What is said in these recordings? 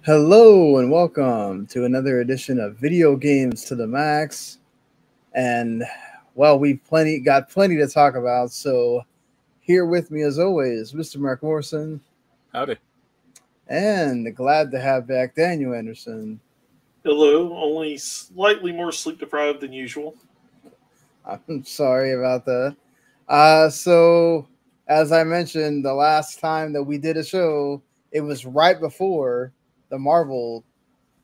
Hello and welcome to another edition of Video Games to the Max. And well, we've got plenty to talk about. So here with me as always, Mr. Marc Morrison. Howdy. And glad to have back Daniel Anderson. Hello, only slightly more sleep deprived than usual. I'm sorry about that. So as I mentioned, the last time that we did a show, it was right before the Marvel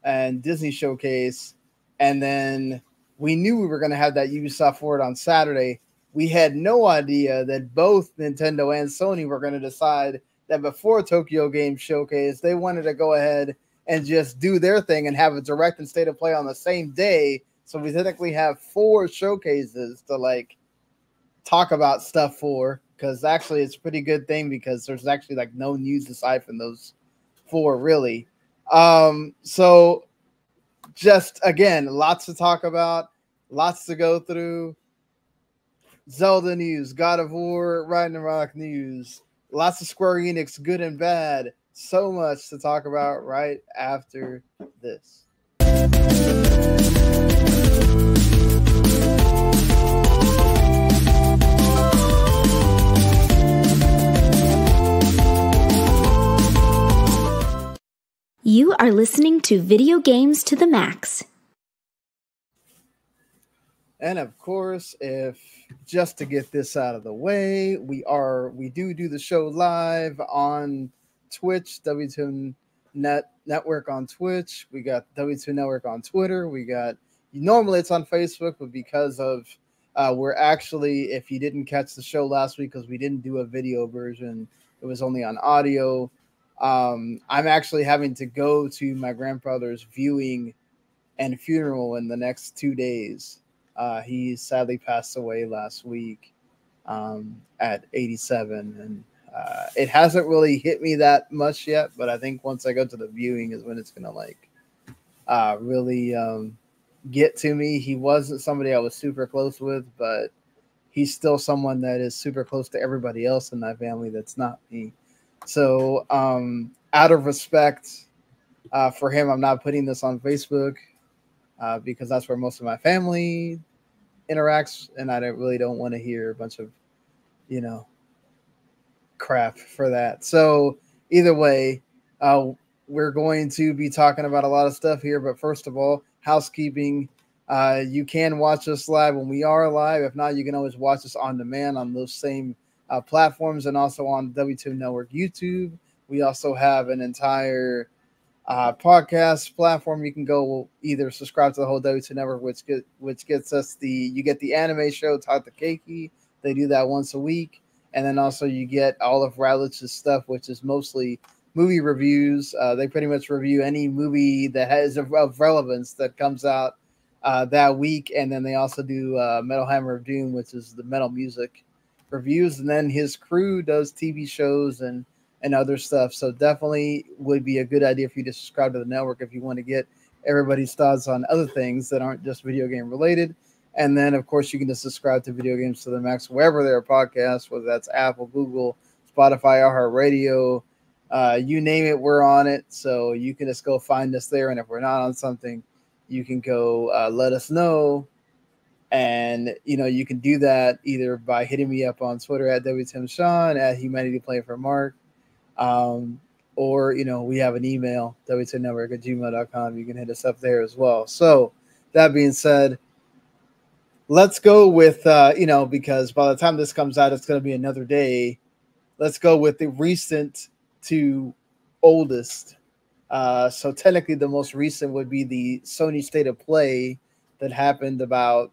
and Disney showcase, and then we knew we were going to have that Ubisoft Forward on Saturday. We had no idea that both Nintendo and Sony were going to decide that before Tokyo Game Showcase, they wanted to go ahead and just do their thing and have a direct and state of play on the same day. So we technically have 4 showcases to talk about stuff for, because actually it's a pretty good thing because there's actually no news aside from those 4 really. So just again, lots to talk about, lots to go through. Zelda news, God of War, Ragnarok news, lots of Square-Enix, good and bad. So much to talk about right after this. You are listening to Video Games to the Max. And of course, if just to get this out of the way, we do the show live on Twitch, W2 Network on Twitch. We got W2 Network on Twitter. We got, normally it's on Facebook, but because of we're actually, if you didn't catch the show last week because we didn't do a video version, it was only on audio. I'm actually having to go to my grandfather's viewing and funeral in the next 2 days. He sadly passed away last week at 87, and it hasn't really hit me that much yet, but I think once I go to the viewing is when it's gonna really get to me. He wasn't somebody I was super close with, but he's still someone that is super close to everybody else in my family that's not me. So out of respect for him, I'm not putting this on Facebook because that's where most of my family interacts, and I really don't want to hear a bunch of, crap for that. So either way, we're going to be talking about a lot of stuff here, but first of all, housekeeping. You can watch us live when we are live. If not, you can always watch us on demand on those same platforms, and also on W2 Network YouTube. We also have an entire podcast platform. You can go either subscribe to the whole W2 Network, which gets us you get the anime show Talk to Keiki. They do that once a week, and then also you get all of Radlich's stuff, which is mostly movie reviews. They pretty much review any movie that has of relevance that comes out that week, and then they also do Metal Hammer of Doom, which is the metal music reviews, and then his crew does TV shows and other stuff. So definitely would be a good idea for you to subscribe to the network if you want to get everybody's thoughts on other things that aren't just video game related. And then of course you can just subscribe to Video Games to the Max wherever there are podcasts, whether that's Apple, Google, Spotify, iHeartRadio, you name it, we're on it. So you can just go find us there, and if we're not on something, you can go let us know. And you can do that either by hitting me up on Twitter at WTimSean, at HumanityPlaying for Mark, or we have an email, WTNetwork@gmail.com. You can hit us up there as well. So that being said, let's go with because by the time this comes out, it's going to be another day. Let's go with the recent to oldest. So technically, the most recent would be the Sony State of Play that happened about,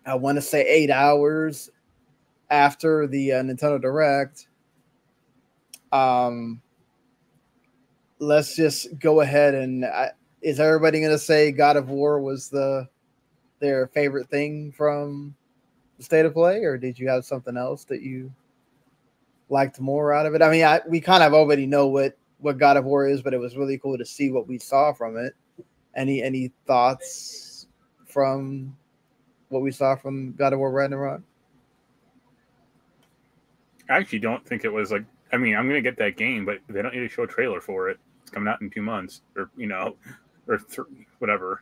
I want to say, 8 hours after the Nintendo Direct. Let's just go ahead and is everybody going to say God of War was their favorite thing from the State of Play, or did you have something else that you liked more out of it? I mean, we kind of already know what God of War is, but it was really cool to see what we saw from it. Any thoughts from what we saw from God of War Ragnarok? I actually don't think it was I'm going to get that game, but they don't need to show a trailer for it. coming out in 2 months, or whatever.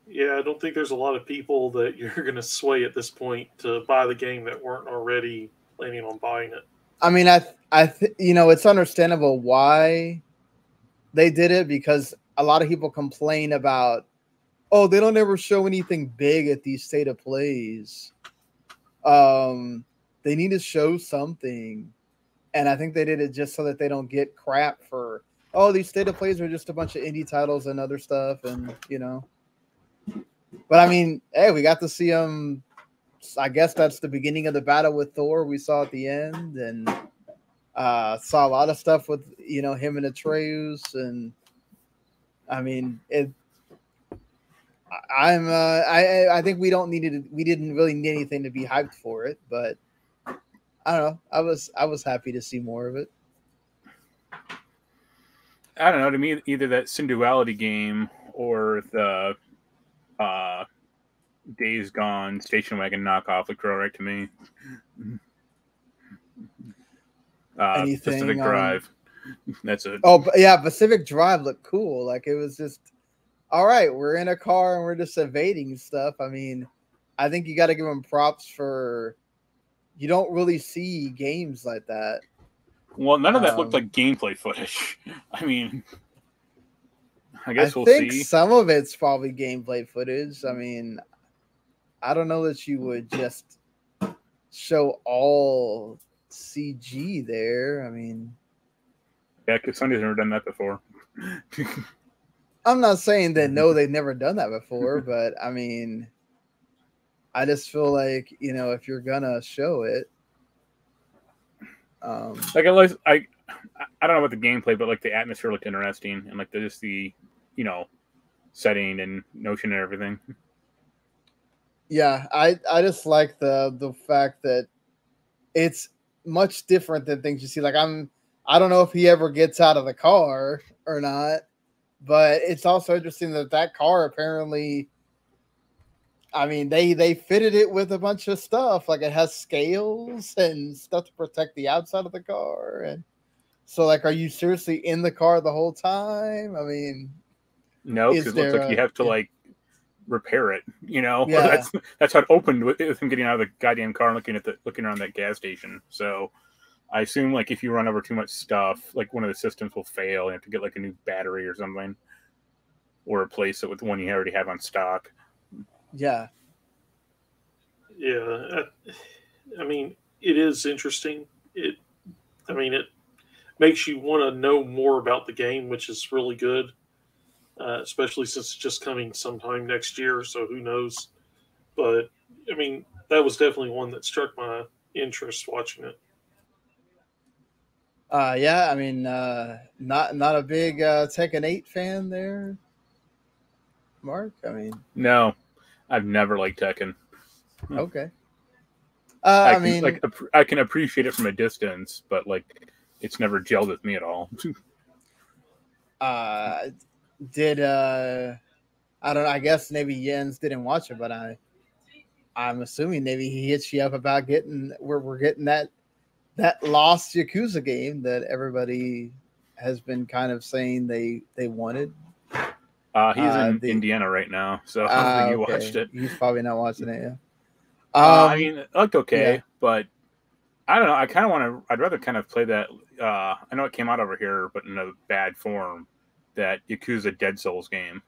Yeah, I don't think there's a lot of people that you're going to sway at this point to buy the game that weren't already planning on buying it. I mean, it's understandable why they did it, because a lot of people complain about, oh, they don't ever show anything big at these state of plays. They need to show something. And I think they did it just so that they don't get crap for, oh, these state of plays are just a bunch of indie titles and other stuff. And, but I mean, hey, we got to see them. I guess that's the beginning of the battle with Thor we saw at the end, and saw a lot of stuff with, him and Atreus. And I mean, I think we didn't really need anything to be hyped for it, but I don't know. I was happy to see more of it. I don't know. To me, either that Synduality game or the Days Gone Station Wagon knockoff looked all right to me. Pacific Drive. That's it. Oh, yeah, Pacific Drive looked cool. Like, it was just, all right, we're in a car and we're just evading stuff. I mean, I think you got to give them props for. You don't really see games like that. Well, none of that looked like gameplay footage. I mean, I guess we'll see. I think some of it's probably gameplay footage. I mean, I don't know that you would just show all CG there. I mean, yeah, because Sony's never done that before. I'm not saying that no, they've never done that before, but I mean, I just feel like, if you're gonna show it, like I don't know about the gameplay, but like the atmosphere looked interesting, and like just the setting and notion and everything. Yeah, I just like the fact that it's much different than things you see. Like, I don't know if he ever gets out of the car or not, but it's also interesting that car apparently. I mean, they fitted it with a bunch of stuff. Like, it has scales and stuff to protect the outside of the car. And so, like, are you seriously in the car the whole time? I mean, no, because it looks like you have to repair it. Yeah. That's how it opened with him getting out of the goddamn car and looking around that gas station. So I assume like if you run over too much stuff, like one of the systems will fail. You have to get like a new battery or something, or replace it with the one you already have on stock. Yeah. Yeah. I mean, it is interesting. It makes you want to know more about the game, which is really good, especially since it's just coming sometime next year. So who knows? But I mean, that was definitely one that struck my interest watching it. Yeah. I mean, not a big Tekken 8 fan there, Mark. I mean, no. I've never liked Tekken. Okay. I can appreciate it from a distance, but like it's never gelled with me at all. I don't know, I guess maybe Jens didn't watch it, but I'm assuming maybe he hits you up about we're getting that lost Yakuza game that everybody has been kind of saying they wanted. He's in Indiana right now, so I don't think he watched it. He's probably not watching it, yeah. I mean, it looked okay, yeah. But I don't know. I kind of want to. I'd rather kind of play that. I know it came out over here, but in a bad form. That Yakuza Dead Souls game,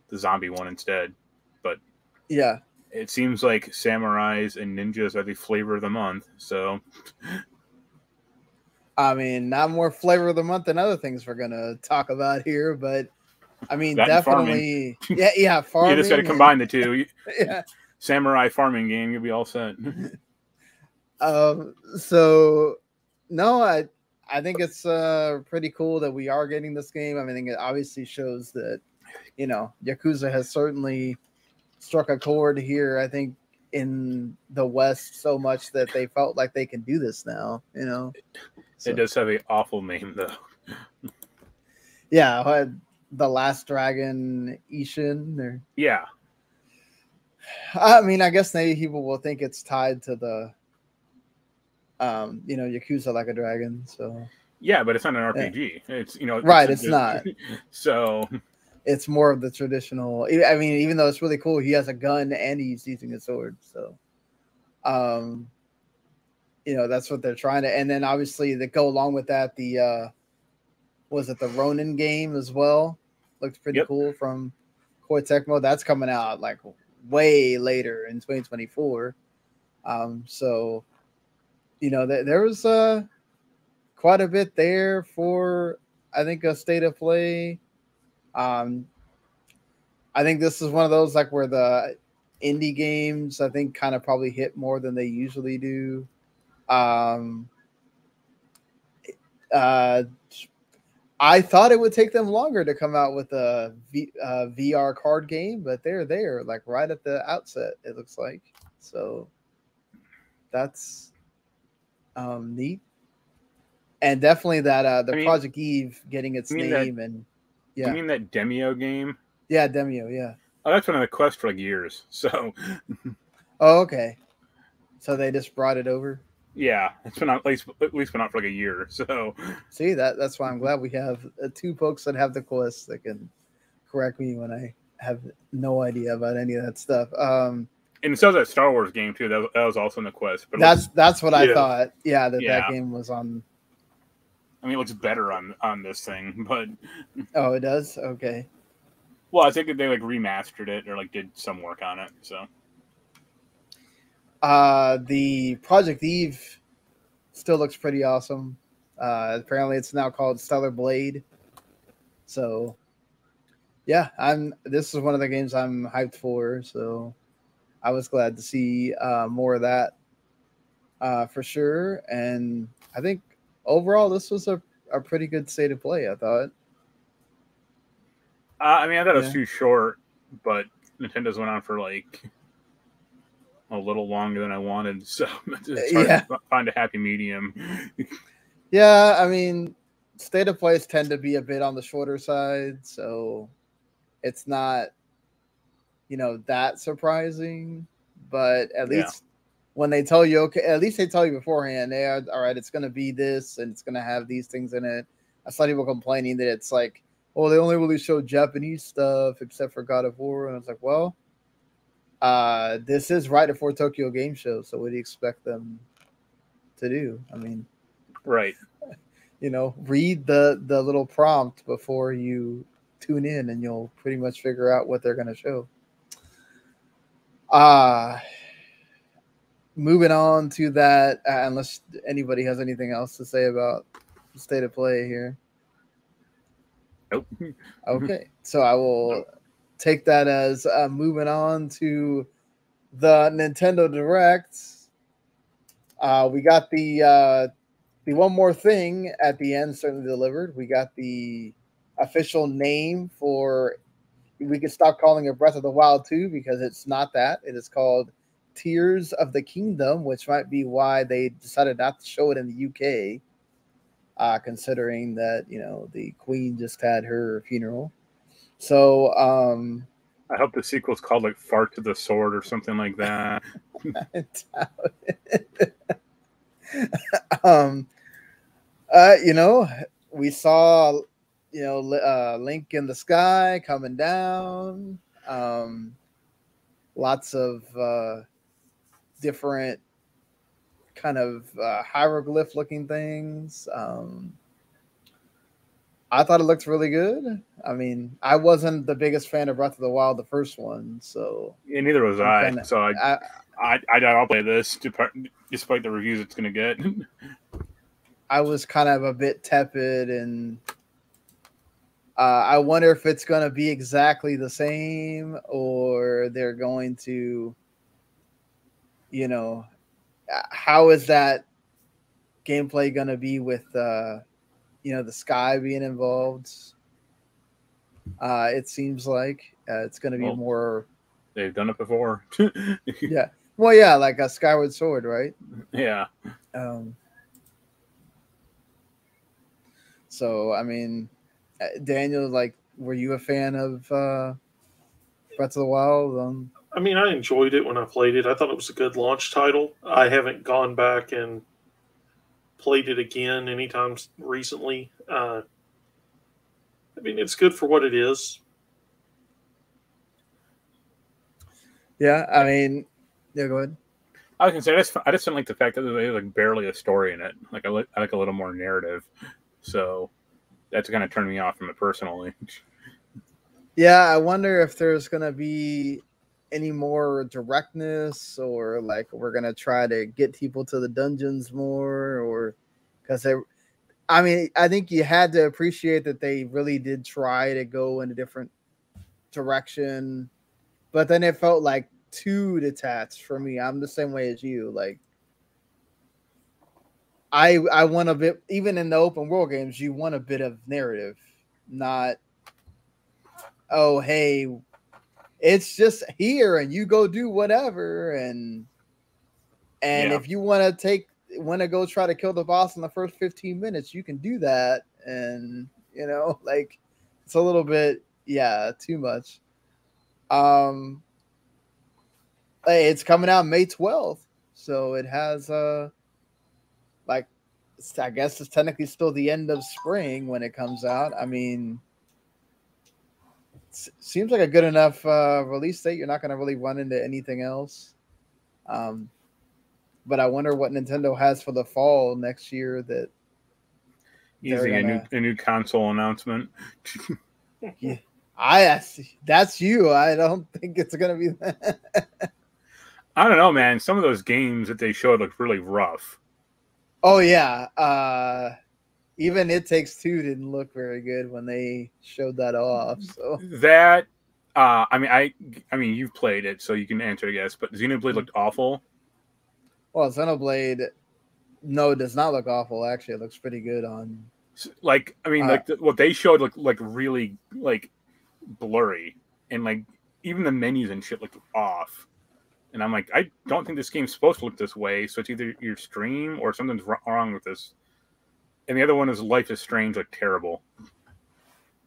the zombie one instead. But yeah, it seems like samurais and ninjas are the flavor of the month. So, I mean, not more flavor of the month than other things we're gonna talk about here, but. I mean, that definitely. Yeah, farming. You just got to combine the two. Yeah. Samurai farming game, you'll be all set. So, no, I think it's pretty cool that we are getting this game. I mean, it obviously shows that, Yakuza has certainly struck a chord here, I think, in the West so much that they felt like they can do this now, So. It does have an awful name, though. Yeah, The Last Dragon Ishin. Yeah. I mean, I guess maybe people will think it's tied to the, Yakuza Like a Dragon. So Yeah, but it's not an RPG. It's right. It's not. So it's more of the traditional. I mean, even though it's really cool, he has a gun and he's using a sword. So, that's what they're trying to. And then obviously to go along with that, the was it the Ronin game as well? Looked pretty cool from Koei Tecmo. That's coming out like way later in 2024. So there was quite a bit there for, I think, a state of play. I think this is one of those like where the indie games, I think, kind of probably hit more than they usually do. I thought it would take them longer to come out with a VR card game, but they're there like right at the outset, it looks like. So that's neat. And definitely that Project Eve getting its name. And yeah. You mean that Demio game? Yeah, Demio, yeah. Oh, that's been on the Quest for like years. So oh, okay. So they just brought it over? Yeah, it's been out, at least been out for like a year. So see, that's why I'm glad we have two folks that have the Quest that can correct me when I have no idea about any of that stuff. And it sells that Star Wars game too. That was also in the Quest. But that's what I thought. Yeah, that game was on. I mean, it looks better on this thing, but oh, it does. Okay. Well, I think that they like remastered it or like did some work on it. So. The Project Eve still looks pretty awesome. Apparently it's now called Stellar Blade. So yeah, this is one of the games I'm hyped for, so I was glad to see more of that for sure. And I think overall this was a pretty good state of play, I thought. I mean, I thought it was too short, but Nintendo's went on for like a little longer than I wanted, so it's hard to find a happy medium. Yeah, I mean, state of plays tend to be a bit on the shorter side, so it's not, that surprising. But at least when they tell you, okay, at least they tell you beforehand, all right, it's going to be this, and it's going to have these things in it. I saw people complaining that it's like, oh, they only really show Japanese stuff except for God of War, and I was like, well, this is right before Tokyo Game Show, so what do you expect them to do? I mean, right. Read the little prompt before you tune in, and you'll pretty much figure out what they're going to show. Moving on to that, unless anybody has anything else to say about the state of play here. Nope. Okay, so I will take that as moving on to the Nintendo Direct. We got the one more thing at the end certainly delivered. We got the official name for, we could stop calling it Breath of the Wild 2 because it's not that. It is called Tears of the Kingdom, which might be why they decided not to show it in the UK, considering that, the Queen just had her funeral. So, I hope the sequel's called like Fart to the Sword or something like that. We saw, Link in the sky coming down. Lots of different kind of hieroglyph looking things. I thought it looked really good. I mean, I wasn't the biggest fan of Breath of the Wild, the first one, so yeah, neither was I. So I'll play this despite the reviews it's going to get. I was kind of a bit tepid, and I wonder if it's going to be exactly the same, or they're going to, how is that gameplay going to be with the sky being involved? It seems like it's going to be more. They've done it before. Yeah. Well, yeah, like a Skyward Sword, right? Yeah. So, I mean, Daniel, like, were you a fan of Breath of the Wild? I mean, I enjoyed it when I played it. I thought it was a good launch title. I haven't gone back and played it again anytime recently. I mean, it's good for what it is. Yeah, I mean, yeah, go ahead. I was gonna say I just didn't like the fact that there's like barely a story in it. Like I like a little more narrative, so that's kind of turned me off from it personally. Yeah, I wonder if there's gonna be any more directness, or like we're gonna try to get people to the dungeons more, or because I mean, I think you had to appreciate that they really did try to go in a different direction, but then it felt like too detached for me. I'm the same way as you. Like, I want a bit, even in the open world games, you want a bit of narrative, not, oh, hey, it's just here and you go do whatever. And if you want to go try to kill the boss in the first 15 minutes, you can do that. And, like, it's a little bit, too much. Hey, it's coming out May 12th. So it has, like, I guess it's technically still the end of spring when it comes out. I mean, it seems like a good enough release date. You're not going to really run into anything else. But I wonder what Nintendo has for the fall next year that using a new console announcement. Yeah, that's you. I don't think it's going to be that. I don't know, man. Some of those games that they showed look really rough. Oh yeah, even It Takes Two didn't look very good when they showed that off. So that, I mean, you've played it, so you can answer, I guess. But Xenoblade looked awful. Well, Xenoblade, no, it does not look awful. Actually, it looks pretty good on. Like, I mean, what they showed looked like really like blurry, and like even the menus and shit looked off. And I'm like, I don't think this game's supposed to look this way. So it's either your stream or something's wrong with this. And the other one is Life is Strange, like terrible.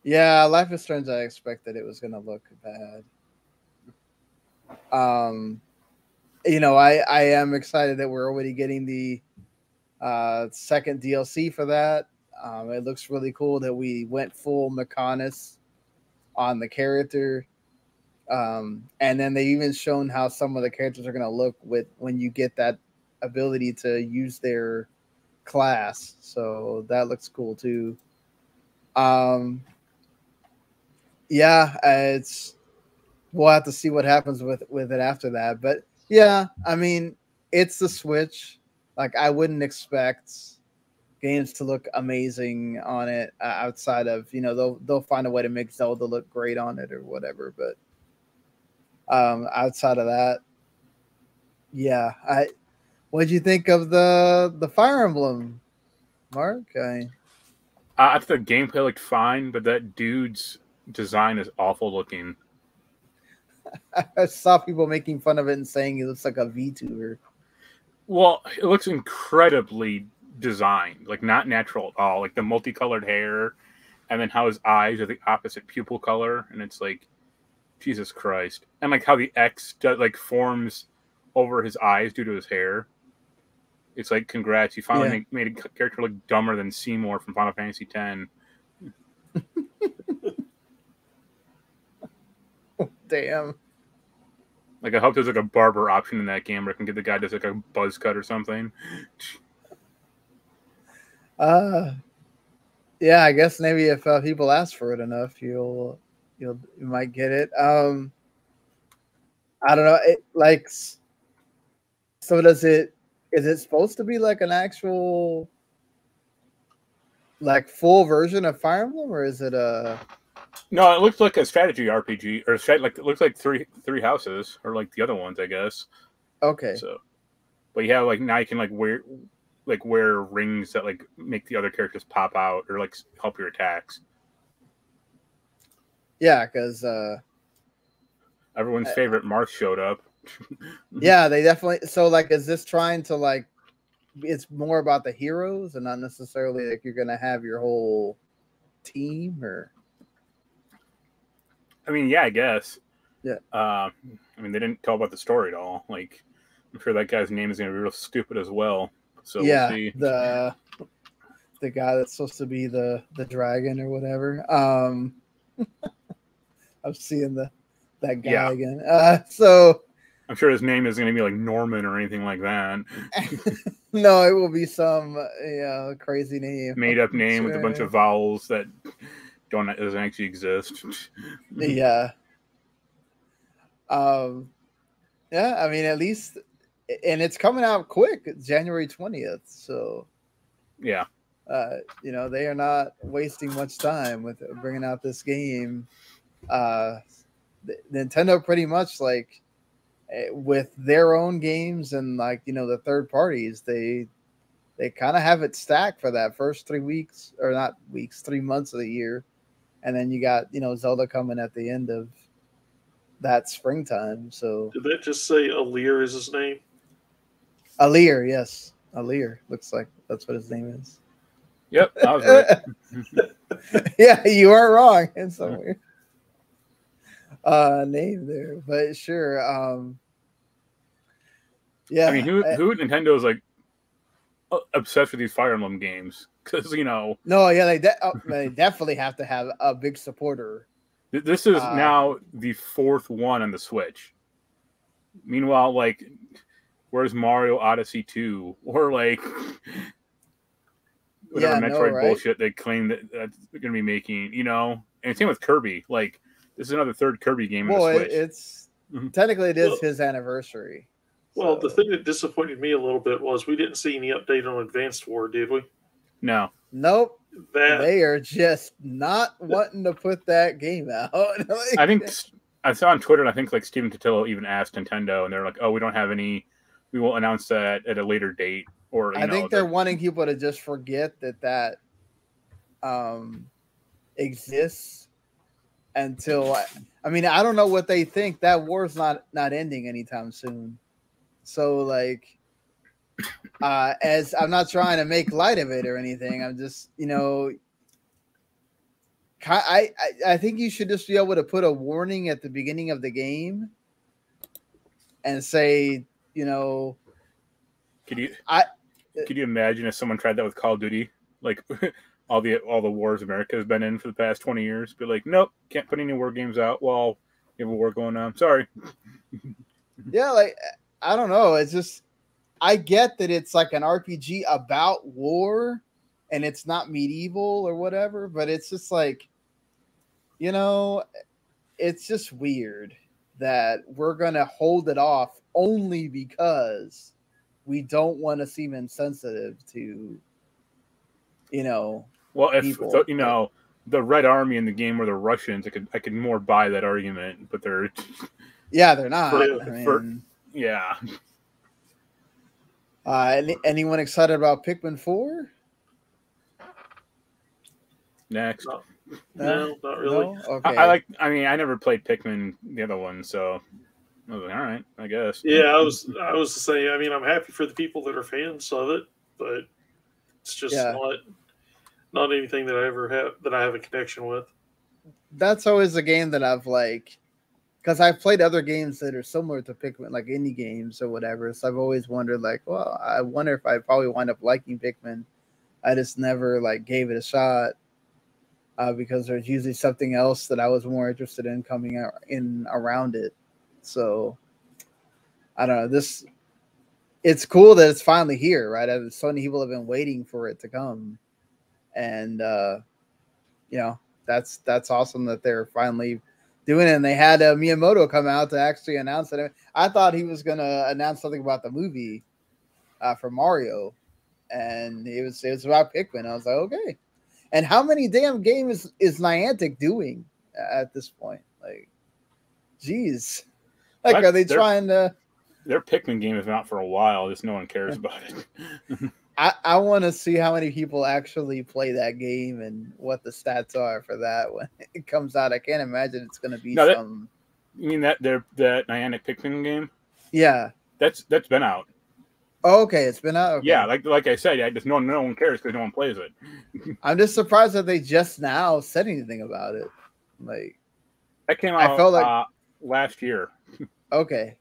Yeah, Life is Strange. I expected it was going to look bad. I am excited that we're already getting the second DLC for that. It looks really cool that we went full Mechonis on the character. And then they even shown how some of the characters are going to look when you get that ability to use their class. So that looks cool too. We'll have to see what happens with it after that. But yeah, I mean, it's the Switch. Like, I wouldn't expect games to look amazing on it outside of, they'll find a way to make Zelda look great on it or whatever. But outside of that, yeah. What'd you think of the Fire Emblem, Mark? I thought the gameplay looked fine, but that dude's design is awful looking. I saw people making fun of it and saying he looks like a VTuber. Well, it looks incredibly designed, like not natural at all. Like the multicolored hair, and then how his eyes are the opposite pupil color, and it's like, Jesus Christ. And like how the X forms over his eyes due to his hair. It's like, congrats, you finally made a character look dumber than Seymour from Final Fantasy X. Damn. Like, I hope there's like a barber option in that game where I can get the guy just like a buzz cut or something. Yeah, I guess maybe if people ask for it enough, you might get it. I don't know. So is it supposed to be like an actual like full version of Fire Emblem, or is it a? No, it looks like a strategy RPG, or it looks like three houses, or like the other ones, I guess. Okay. So, but yeah, like now you can wear rings that like make the other characters pop out or like help your attacks. Yeah, because everyone's favorite Marc showed up. Yeah, they definitely. So, like, is this trying to like? It's more about the heroes and not necessarily like you're gonna have your whole team, or. I mean, yeah, I guess. Yeah. I mean, they didn't tell about the story at all. Like, I'm sure that guy's name is gonna be real stupid as well. So yeah, we'll see. the guy that's supposed to be the dragon or whatever. I'm seeing that guy again. So I'm sure his name is going to be like Norman or anything like that. no, it will be some crazy name, made up name with a bunch of vowels that doesn't actually exist. Yeah. Yeah, I mean, at least, and it's coming out quick, January 20th. So yeah, they are not wasting much time with bringing out this game. Nintendo pretty much like with their own games and like the third parties, they kind of have it stacked for that first 3 weeks, or not weeks, 3 months of the year, and then you got Zelda coming at the end of that springtime. So did that just say Alir is his name? Alir, yes, Alir looks like that's what his name is. Yep, I was right. Yeah, you are wrong in some weird name there, but sure. Yeah, I mean, who at Nintendo is like obsessed with these Fire Emblem games? Because no, yeah, they definitely have to have a big supporter. This is now the 4th one on the Switch. Meanwhile, like, where's Mario Odyssey 2 or like whatever Metroid bullshit they claim that they're going to be making? And same with Kirby. Like, this is another 3rd Kirby game on the Switch. It's technically it is his anniversary. Well, the thing that disappointed me a little bit was we didn't see any update on Advanced War, did we? No. Nope. They are just not wanting to put that game out. I think I saw on Twitter, and I think like Steven Totillo even asked Nintendo, and they're like, "Oh, we don't have any. We will announce that at a later date." Or I think they're wanting people to just forget that exists until. I mean, I don't know what they think. That war's not ending anytime soon. So like. As I'm not trying to make light of it or anything, I'm just, I think you should just be able to put a warning at the beginning of the game and say, could you imagine if someone tried that with Call of Duty, like all the wars America has been in for the past 20 years? Be like, nope, can't put any war games out while you have a war going on. Sorry. Yeah, like I don't know. It's just. I get that it's like an RPG about war and it's not medieval or whatever, but it's just like, it's just weird that we're going to hold it off only because we don't want to seem insensitive to, well, if people. The Red Army in the game were the Russians, I could more buy that argument, but they're not. Yeah. Anyone excited about Pikmin 4? Next. No, not really. No? Okay. I never played Pikmin, the other one, so I was like, all right, I guess. Yeah, I was saying, I mean, I'm happy for the people that are fans of it, but it's just not anything that I have a connection with. That's always a game that I've like, because I've played other games that are similar to Pikmin, like indie games or whatever. So I've always wondered, like, well, I wonder if I probably wind up liking Pikmin. I just never like gave it a shot because there's usually something else that I was more interested in coming out in around it. So I don't know. It's cool that it's finally here, right? So many people have been waiting for it to come, and that's awesome that they're finally doing it. And they had Miyamoto come out to actually announce it. I thought he was going to announce something about the movie for Mario, and it was about Pikmin. I was like, okay. And how many damn games is Niantic doing at this point? Like, geez, like, are they trying to? Their Pikmin game has been out for a while. Just no one cares about it. I want to see how many people actually play that game and what the stats are for that when it comes out. I can't imagine it's going to be some. You mean that Niantic Pikmin game? Yeah, that's been out. Oh, okay, it's been out. Okay. Yeah, like I said, just no one cares because no one plays it. I'm just surprised that they just now said anything about it. Like that came out. I felt like last year. Okay,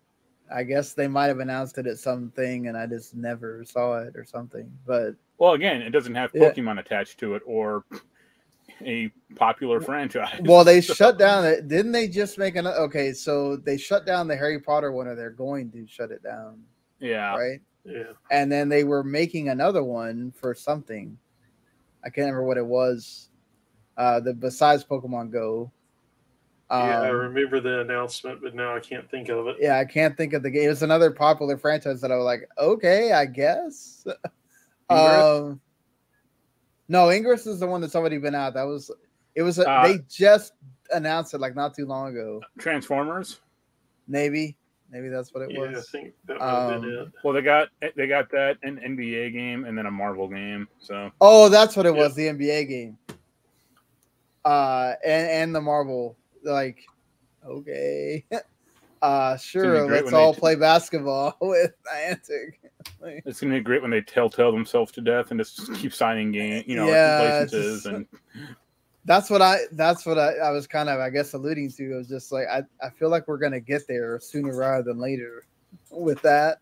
I guess they might have announced it at something, and I just never saw it or something. But well, again, it doesn't have yeah. Pokemon attached to it or a popular franchise. Well, they shut down it. Didn't they just make an? Okay, so they shut down the Harry Potter one, or they're going to shut it down. Yeah. Right. Yeah. And then they were making another one for something. I can't remember what it was. Besides Pokemon Go. Yeah, I remember the announcement, but now I can't think of it. Yeah, I can't think of the game. It was another popular franchise that I was like, okay, I guess. Ingress? No, Ingress is the one that's already been out. They just announced it like not too long ago. Transformers? Maybe that's what it was. Yeah, I think that might have been it. Well, they got that, an NBA game, and then a Marvel game. So. Oh, that's what it was. The NBA game. And the Marvel. Like, okay. Sure, let's all play basketball with Niantic. It's gonna be great when they telltale themselves to death and just keep signing licenses and. That's what I was kind of, I guess, alluding to. It was just like I feel like we're gonna get there sooner rather than later with that.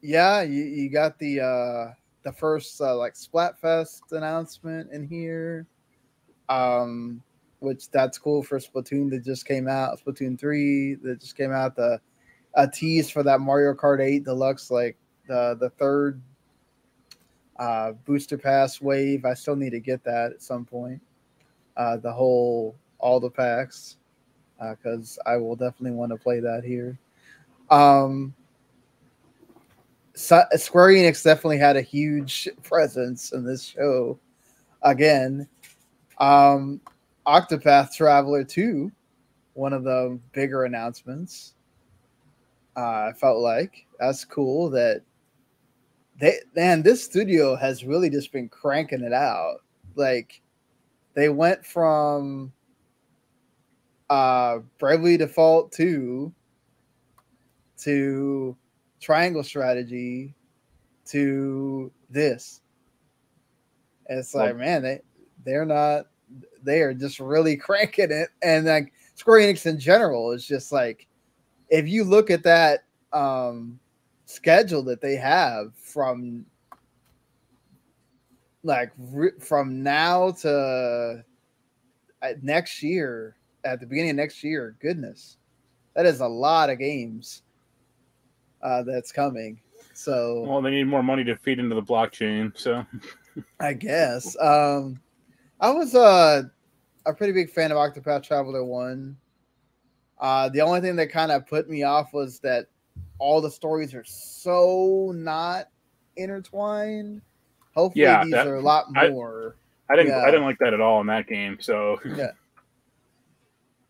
Yeah, you got the first like Splatfest announcement in here. Which that's cool for Splatoon that just came out. Splatoon 3 that just came out. A tease for that Mario Kart 8 Deluxe, like the third booster pass wave. I still need to get that at some point. All the packs, because I will definitely want to play that here. Square Enix definitely had a huge presence in this show. Again, Octopath Traveler 2, one of the bigger announcements. I felt like that's cool that this studio has really just been cranking it out. Like they went from Bravely Default 2 to Triangle Strategy to this. And it's like, man, they are just really cranking it. And like Square Enix in general is just like, if you look at that schedule that they have from now to next year, at the beginning of next year, goodness, that is a lot of games that's coming. So, well, they need more money to feed into the blockchain. So, I guess I was a pretty big fan of Octopath Traveler 1. The only thing that kind of put me off was that all the stories are so not intertwined. Hopefully, these are a lot more. I didn't like that at all in that game. So, yeah.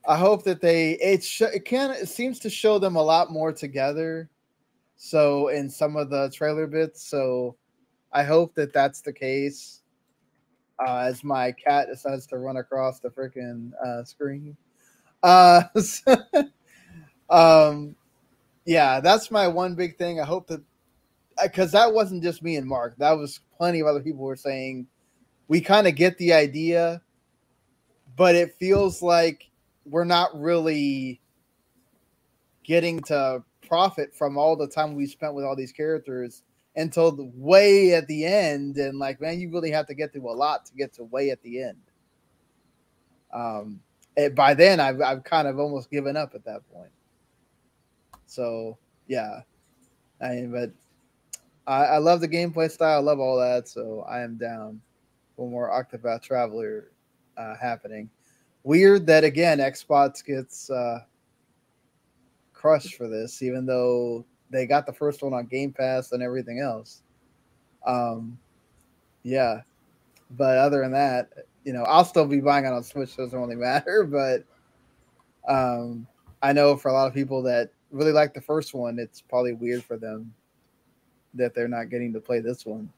I hope that it seems to show them a lot more together. So in some of the trailer bits, so I hope that that's the case. As my cat decides to run across the freaking screen. Yeah, that's my one big thing. I hope that, because that wasn't just me and Mark. That was plenty of other people were saying, we kind of get the idea, but it feels like we're not really getting to profit from all the time we spent with all these characters until way at the end. And like, man, you really have to get through a lot to get to way at the end. By then, I've kind of almost given up at that point. So yeah, but I love the gameplay style. I love all that. So I am down for more Octopath Traveler happening. Weird that again Xbox gets crushed for this, even though they got the first one on Game Pass and everything else. Yeah, but other than that, I'll still be buying it on Switch. So it doesn't really matter. But I know for a lot of people that really like the first one, it's probably weird for them that they're not getting to play this one.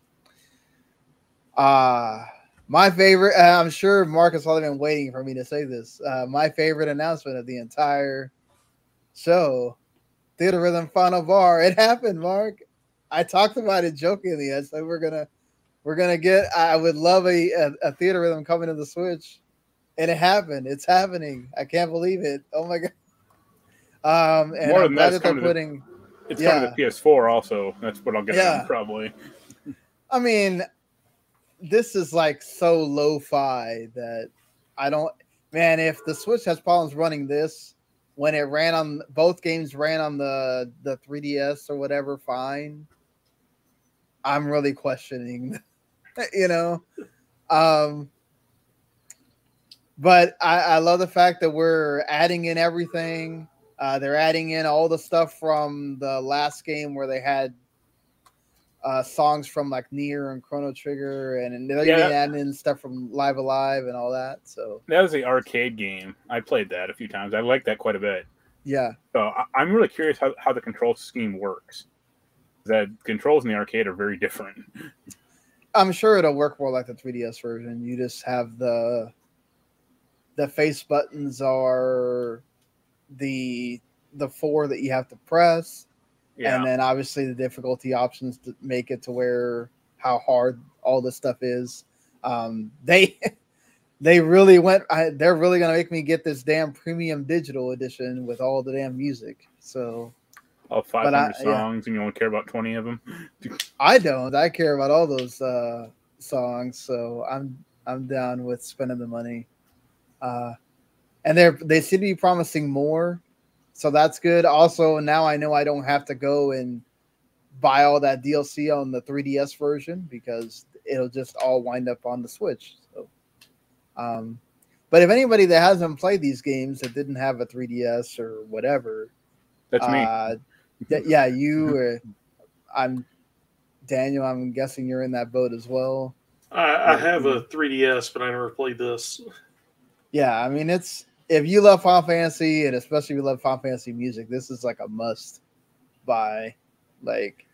My favorite, I'm sure Marc has probably been waiting for me to say this. My favorite announcement of the entire show, Theater Rhythm Final Bar. It happened, Marc. I talked about it jokingly. I said we're gonna get. I would love a Theater Rhythm coming to the Switch, and it happened. It's happening. I can't believe it. Oh my god. And More I'm than glad that, that they're putting. It's coming to PS4 also. That's what I'll get it Yeah. on probably. I mean, this is like so lo-fi that I don't. Man, if the Switch has problems running this when it ran on both games ran on the 3DS or whatever, fine. I'm really questioning, you know. But I love the fact that we're adding in everything. They're adding in all the stuff from the last game where they had songs from like Nier and Chrono Trigger, and they're even adding in stuff from Live Alive and all that. So that was the arcade game. I played that a few times. I liked that quite a bit. Yeah. So I'm really curious how the control scheme works. The controls in the arcade are very different. I'm sure it'll work more like the 3DS version. You just have the face buttons are the 4 that you have to press. Yeah. And then obviously the difficulty options to make it to where how hard all this stuff is. They really went. They're really gonna make me get this damn premium digital edition with all the damn music. So all 500 songs, and you only care about 20 of them. I don't. I care about all those songs. So I'm down with spending the money. And they seem to be promising more. So that's good. Also, now I know I don't have to go and buy all that DLC on the 3DS version because it'll just all wind up on the Switch. So, but if anybody that hasn't played these games that didn't have a 3DS or whatever, that's me. Yeah, you. I'm Daniel. I'm guessing you're in that boat as well. I have a 3DS, but I never played this. Yeah, I mean it's. If you love Final Fantasy, and especially if you love Final Fantasy music, this is like a must buy. Like,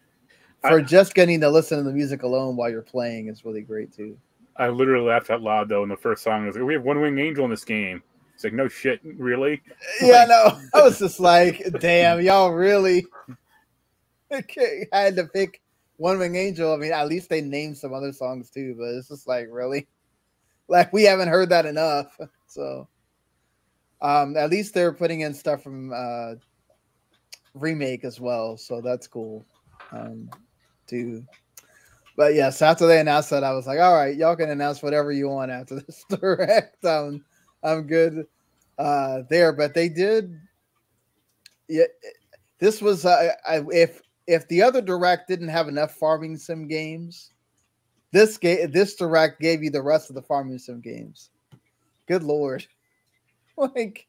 for just getting to listen to the music alone while you're playing is really great too. I literally laughed out loud though in the first song. I was like, "We have One Winged Angel in this game." It's like, no shit, really? Yeah, no. I was just like, damn, y'all really had to pick One Winged Angel. I mean, at least they named some other songs too, but it's just like, really? Like, we haven't heard that enough. So at least they're putting in stuff from Remake as well, so that's cool too. But yes, after they announced that, I was like, all right, y'all can announce whatever you want after this direct. I'm good there. But they did. Yeah, this was if the other direct didn't have enough farming sim games, this direct gave you the rest of the farming sim games. Good Lord. Like,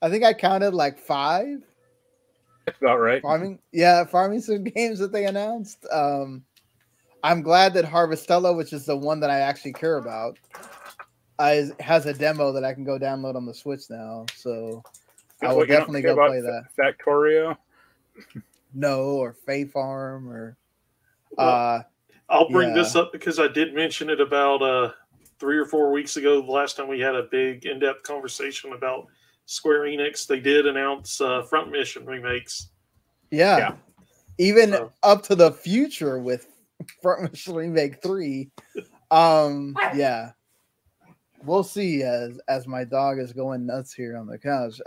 I think I counted like 5. That's about right. Farming sim games that they announced. I'm glad that Harvestella, which is the one that I actually care about, has a demo that I can go download on the Switch now. So I will definitely go play that. Factorio? No, or Fae Farm, or. I'll bring this up because I did mention it about 3 or 4 weeks ago, the last time we had a big in-depth conversation about Square-Enix. They did announce Front Mission remakes. Yeah. Even up to the future with Front Mission Remake 3. Yeah. We'll see as my dog is going nuts here on the couch.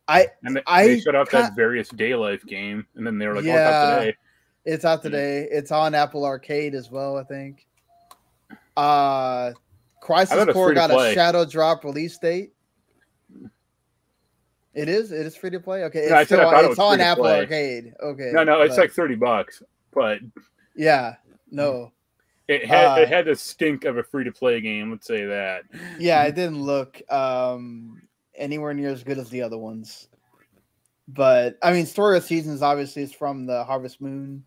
They shut out that Various Day Life game, and then they were like, "Oh, it's out today." It's out today. It's on Apple Arcade as well, I think. Crisis Core got a shadow drop release date. It is free to play. Okay, it's on Apple Arcade. Okay, no, it's like $30, but yeah, no, it had the stink of a free to play game. Let's say that. Yeah, it didn't look anywhere near as good as the other ones. But I mean, Story of Seasons obviously is from the Harvest Moon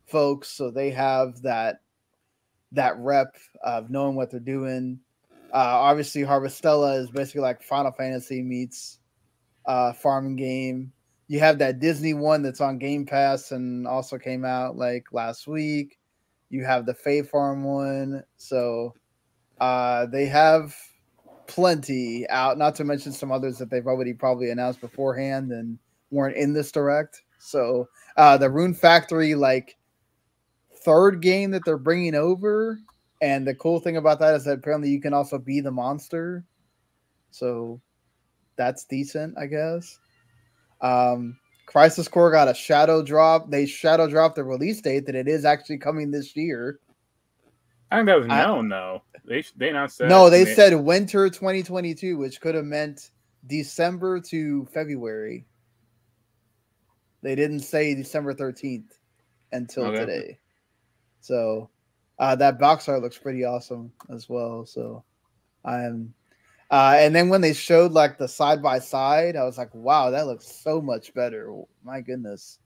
folks, so they have that rep of knowing what they're doing. Obviously, Harvestella is basically like Final Fantasy meets farming game. You have that Disney one that's on Game Pass and also came out like last week. You have the Fae Farm one. So they have plenty out, not to mention some others that they've already probably announced beforehand and weren't in this direct. So the Rune Factory, like, third game that they're bringing over. And the cool thing about that is that apparently you can also be the monster. So that's decent, I guess. Crisis Core got a shadow drop. They shadow dropped the release date that it is actually coming this year. I think that was known though. They announced that. No, they said winter 2022, which could have meant December to February. They didn't say December 13th until today. So that box art looks pretty awesome as well. So I'm and then when they showed like the side by side, I was like, wow, that looks so much better. My goodness.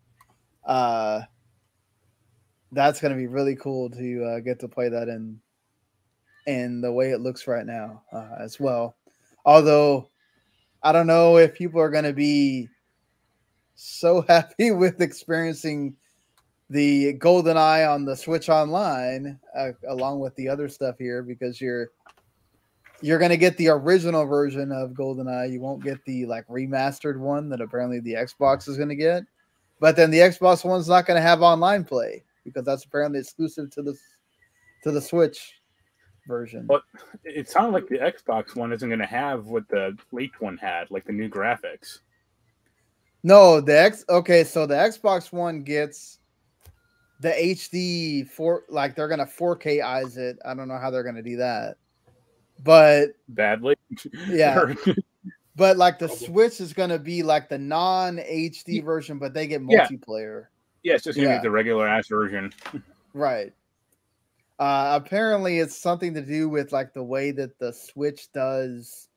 That's gonna be really cool to get to play that in the way it looks right now as well. Although I don't know if people are gonna be so happy with experiencing the GoldenEye on the Switch Online along with the other stuff here, because you're going to get the original version of GoldenEye. You won't get the like remastered one that apparently the Xbox is going to get. But then the Xbox one's not going to have online play because that's apparently exclusive to the Switch version. But it sounded like the Xbox one isn't going to have what the leaked one had, like the new graphics. No, so the Xbox One gets the HD like they're gonna 4K-ize it. I don't know how they're gonna do that, but badly, yeah. But like the Switch is gonna be like the non-HD version, but they get multiplayer. Yeah, it's just gonna be the regular ass version, right? Apparently, it's something to do with like the way that the Switch does,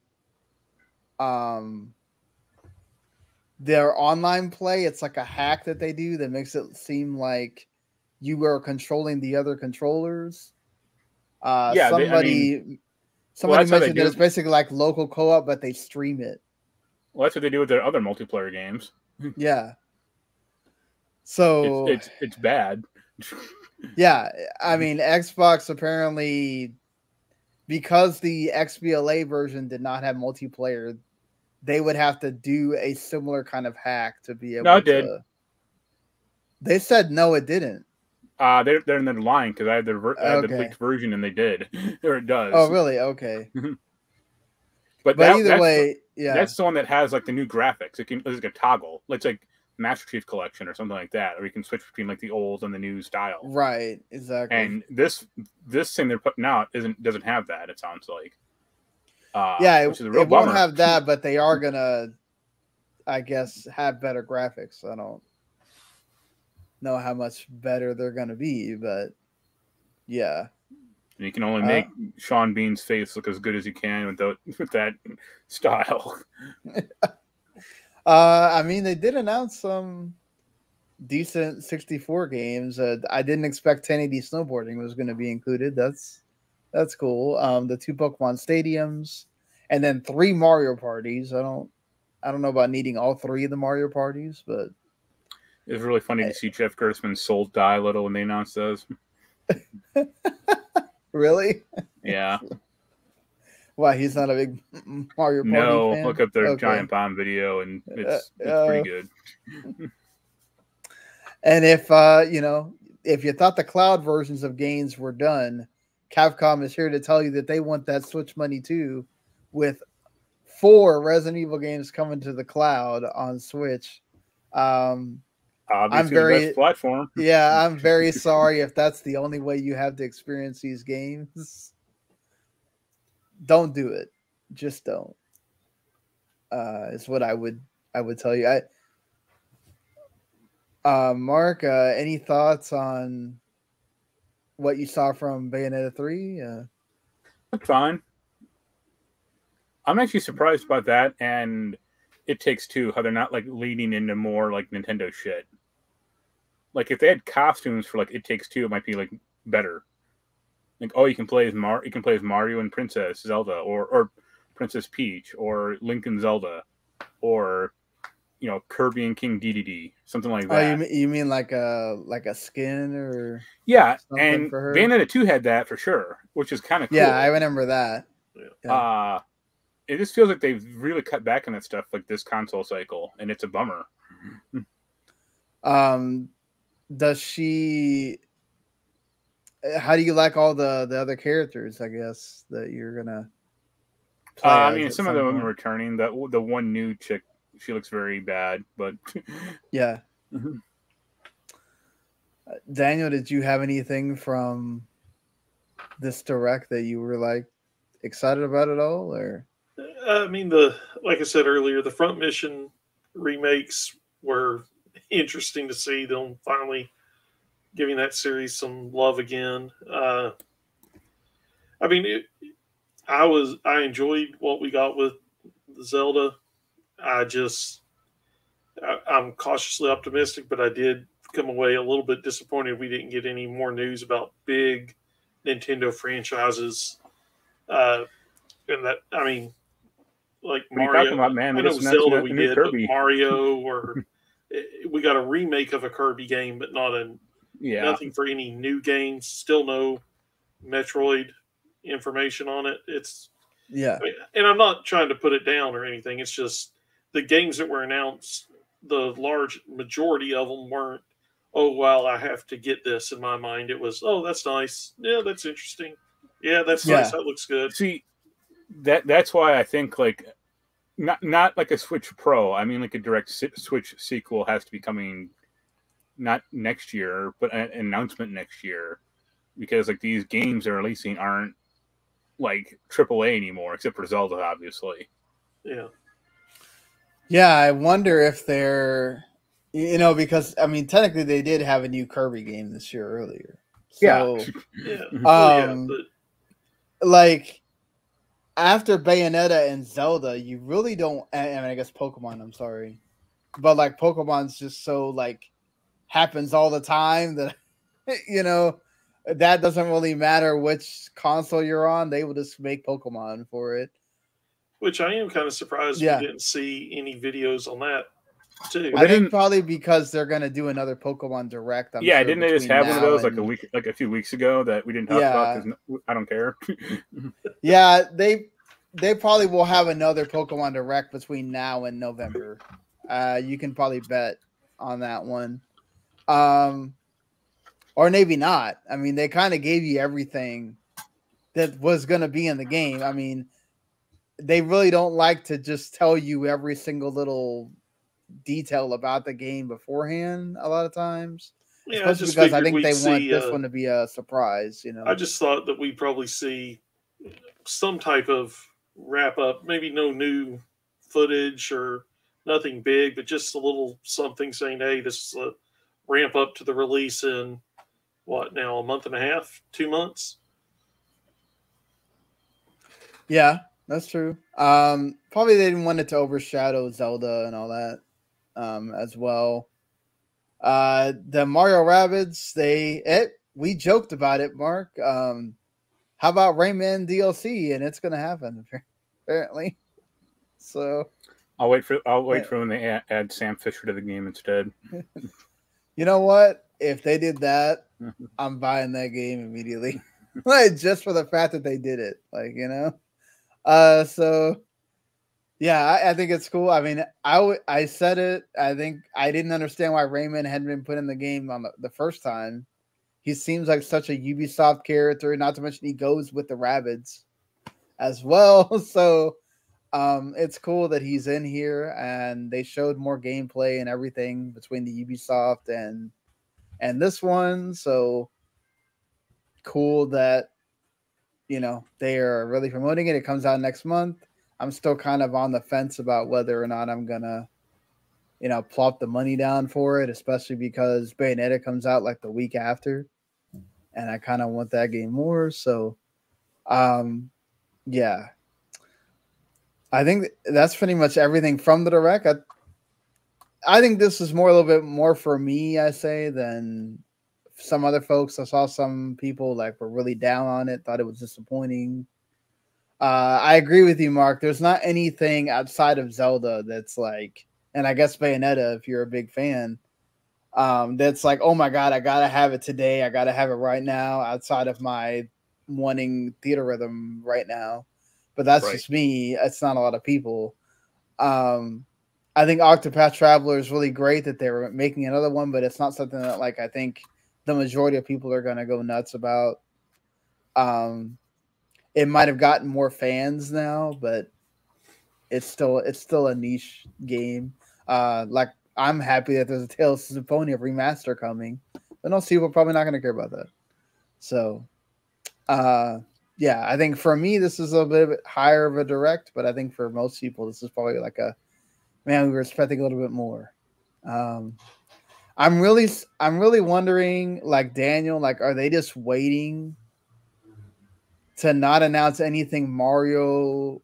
their online play. It's like a hack that they do that makes it seem like you are controlling the other controllers. Somebody mentioned that it's basically like local co-op, but they stream it. Well, that's what they do with their other multiplayer games. Yeah. So it's bad. Yeah, I mean, Xbox apparently, because the XBLA version did not have multiplayer, they would have to do a similar kind of hack to be able to. No, it did. They said no, it didn't. They're lying because I had the leaked version and they did, or it does. Oh, really? Okay. but either way, yeah, that's the one that has like the new graphics. It's like a toggle. It's like Master Chief Collection or something like that, or you can switch between like the old and the new style. Right. Exactly. And this thing they're putting out doesn't have that. It sounds like. It won't have that, but they are gonna, I guess, have better graphics. I don't know how much better they're gonna be, but yeah. And you can only make Sean Bean's face look as good as you can with that style. I mean, they did announce some decent 64 games. I didn't expect 1080 snowboarding was going to be included. That's cool. The 2 Pokemon stadiums, and then 3 Mario parties. I don't know about needing all 3 of the Mario parties, but it was really funny to see Jeff Gerstmann's soul die a little when they announced those. Really? Yeah. Why, he's not a big Mario Party fan? Look up their Giant Bomb video, and it's pretty good. And if you thought the cloud versions of games were done, Capcom is here to tell you that they want that Switch money too, with 4 Resident Evil games coming to the cloud on Switch. Obviously, the best platform. Yeah, I'm very sorry if that's the only way you have to experience these games. Don't do it. Just don't. Is what I would tell you. Mark, any thoughts on what you saw from Bayonetta 3? Fine. I'm actually surprised about that, and It Takes Two, how they're not like leading into more like Nintendo shit. Like if they had costumes for like It Takes Two, it might be like better. Like, you can play as Mario and Princess Zelda, or Princess Peach, or Link and Zelda, or Kirby and King Dedede, something like that. Oh, you mean like a skin or and Bayonetta 2 had that for sure, which is kind of cool. Yeah, I remember that. Yeah. It just feels like they've really cut back on that stuff like this console cycle, and it's a bummer. Does she? How do you like all the other characters? I guess that you're gonna. I mean, some of them are returning. The one new chick, she looks very bad, but yeah. Daniel, did you have anything from this direct that you were like excited about at all, or? I mean, like I said earlier, the Front Mission remakes were interesting to see them finally giving that series some love again. I mean, I enjoyed what we got with Zelda. I'm cautiously optimistic, but I did come away a little bit disappointed we didn't get any more news about big Nintendo franchises. And that, I mean, like what Mario. Are you talking about, man? I know Zelda we did, but Mario, or we got a remake of a Kirby game, but nothing for any new games. Still no Metroid information on it. And I'm not trying to put it down or anything. It's just the games that were announced, the large majority of them weren't, oh, well, I have to get this. In my mind, it was, oh, that's nice. Yeah, that's interesting. Yeah, that's nice. That looks good. See, that's why I think like not like a Switch Pro. I mean, like a direct Switch sequel has to be coming not next year, but an announcement next year, because like these games they're releasing aren't like AAA anymore, except for Zelda, obviously. Yeah. Yeah, I wonder if they're, because I mean, technically they did have a new Kirby game this year earlier. So, like after Bayonetta and Zelda, you really don't. I mean, I guess Pokemon. I'm sorry, but like Pokemon's just so like happens all the time that that doesn't really matter which console you're on. They will just make Pokemon for it. Which I am kind of surprised we didn't see any videos on that too. I think probably because they're going to do another Pokemon Direct. I'm sure, didn't they just have one of those like a few weeks ago that we didn't talk about because I don't care. Yeah, they probably will have another Pokemon Direct between now and November. You can probably bet on that one. Or maybe not. I mean, they kind of gave you everything that was going to be in the game. I mean, they really don't like to just tell you every single little detail about the game beforehand a lot of times. Yeah, especially because I think they want this one to be a surprise, I just thought that we'd probably see some type of wrap up, maybe no new footage or nothing big, but just a little something saying, hey, this is a ramp up to the release in what now, a month and a half, 2 months? Yeah, that's true. Probably they didn't want it to overshadow Zelda and all that as well. The Mario Rabbids, we joked about it, Mark. How about Rayman DLC? And it's gonna happen apparently. So I'll wait for when they add Sam Fisher to the game instead. You know what? If they did that, I'm buying that game immediately. Like, just for the fact that they did it. Like, so yeah, I think it's cool. I mean, I said it. I think I didn't understand why Rayman hadn't been put in the game on the first time. He seems like such a Ubisoft character, not to mention he goes with the Rabbids as well. So it's cool that he's in here, and they showed more gameplay and everything between the Ubisoft and this one. So cool that they are really promoting it. It comes out next month. I'm still kind of on the fence about whether or not I'm gonna plop the money down for it, especially because Bayonetta comes out like the week after, and I kind of want that game more. So yeah, I think that's pretty much everything from the Direct. I think this is a little bit more for me, I say, than some other folks. I saw some people were really down on it, thought it was disappointing. I agree with you, Mark. There's not anything outside of Zelda that's and I guess Bayonetta, if you're a big fan, that's like, oh my God, I gotta have it today. I gotta have it right now, outside of my wanting Theater Rhythm right now. But that's just me. It's not a lot of people. I think Octopath Traveler is really great that they were making another one, but it's not something that I think the majority of people are going to go nuts about. it might have gotten more fans now, but it's still a niche game. Like I'm happy that there's a Tales of Symphonia remaster coming, but most people are probably not going to care about that. So, yeah, I think for me this is a bit higher of a direct, but I think for most people this is probably like a man. We were expecting a little bit more. I'm really wondering, like Daniel, like are they just waiting to not announce anything Mario,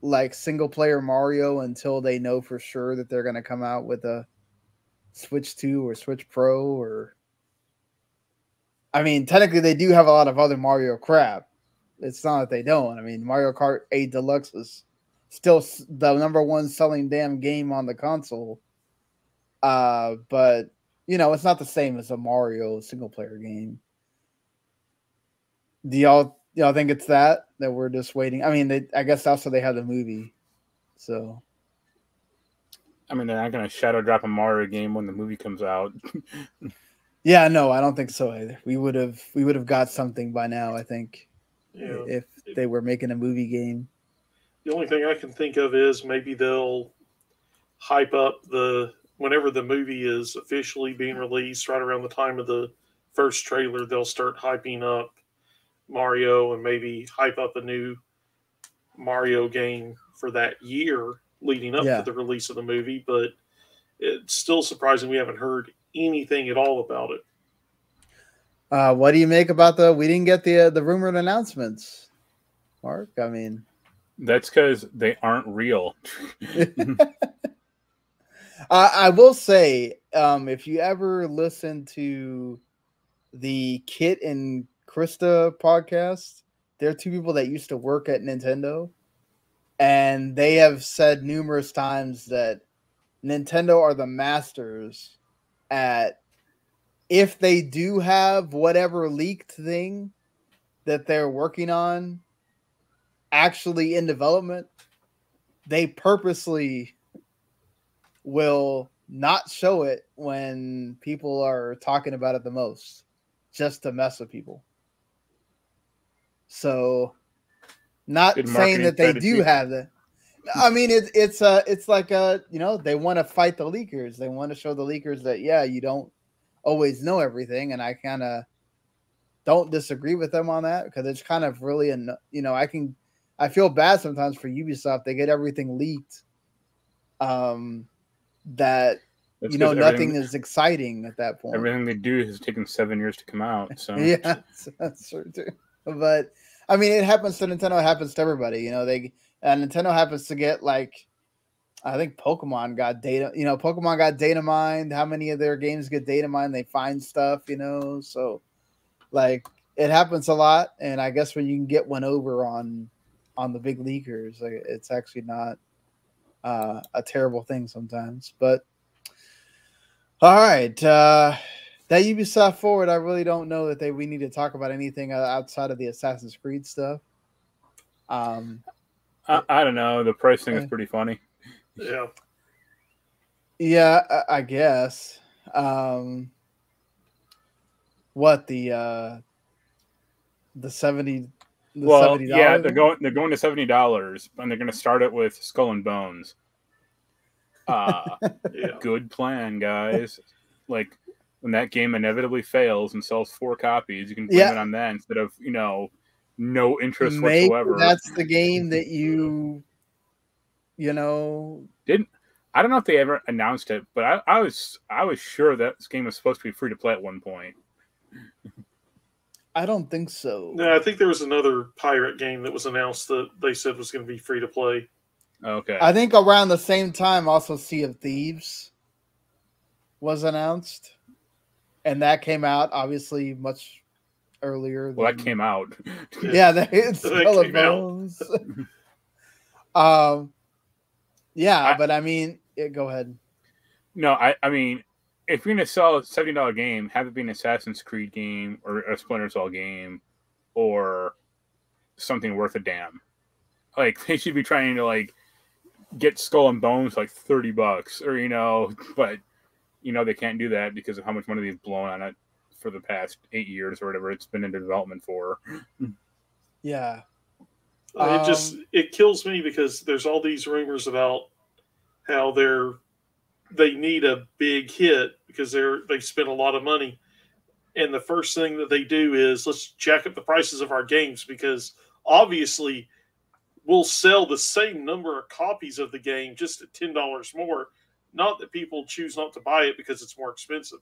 like single player Mario, until they know for sure that they're going to come out with a Switch 2 or Switch Pro? Or I mean, technically they do have a lot of other Mario crap. It's not that they don't. I mean, Mario Kart 8 Deluxe is still the #1 selling damn game on the console. But you know, it's not the same as a Mario single player game. Do y'all think it's that we're just waiting? I mean, I guess also they have the movie, so. I mean, they're not going to shadow drop a Mario game when the movie comes out. Yeah, no, I don't think so either. We would have got something by now, I think, if they were making a movie game. The only thing I can think of is maybe they'll hype up whenever the movie is officially being released, right around the time of the first trailer, they'll start hyping up Mario and maybe hype up a new Mario game for that year leading up to the release of the movie. But it's still surprising we haven't heard anything at all about it. What do you make about we didn't get the rumored announcements, Mark? I mean, that's because they aren't real. I will say, if you ever listen to the Kit and Krista podcast, they're two people that used to work at Nintendo, and they have said numerous times that Nintendo are the masters at, if they do have whatever leaked thing that they're working on actually in development, they purposely will not show it when people are talking about it the most, just to mess with people. So, not saying that they do have that. I mean, it's like they want to fight the leakers. They want to show the leakers that you don't always know everything, and I kind of don't disagree with them on that, because it's kind of really I feel bad sometimes for Ubisoft. They get everything leaked. That nothing is exciting at that point. Everything they do has taken 7 years to come out. So yeah, that's true too. But I mean, it happens to Nintendo. It happens to everybody. Nintendo happens to get, like, I think Pokemon got data. Pokemon got data mined. How many of their games get data mined? They find stuff. So like it happens a lot. And I guess when you can get one over on the big leakers, like, it's actually not a terrible thing sometimes. But all right, that Ubisoft Forward, I really don't know that we need to talk about anything outside of the Assassin's Creed stuff. I don't know. The pricing is pretty funny. Yeah, I guess. What the 70? Well, $70? Yeah, they're going to $70, and they're going to start it with Skull and Bones. Good plan, guys. Like, when that game inevitably fails and sells 4 copies, you can blame it on that instead of no interest whatsoever. That's the game that didn't. I don't know if they ever announced it, but I was sure that this game was supposed to be free to play at one point. I don't think so. No, I think there was another pirate game that was announced that they said was going to be free to play. Okay. I think around the same time, also Sea of Thieves was announced, and that came out obviously much earlier. Well, that came out. Yeah, it's Skull and Bones. But I mean, go ahead. No, I mean, if you're going to sell a $70 game, have it be an Assassin's Creed game or a Splinter Cell game or something worth a damn. Like, they should be trying to, like, get Skull and Bones like $30 or, but, they can't do that because of how much money they've blown on it for the past 8 years or whatever it's been in development for. Yeah. It kills me because there's all these rumors about how they need a big hit because they've spent a lot of money, and the first thing that they do is let's jack up the prices of our games because obviously we'll sell the same number of copies of the game just at $10 more. Not that people choose not to buy it because it's more expensive.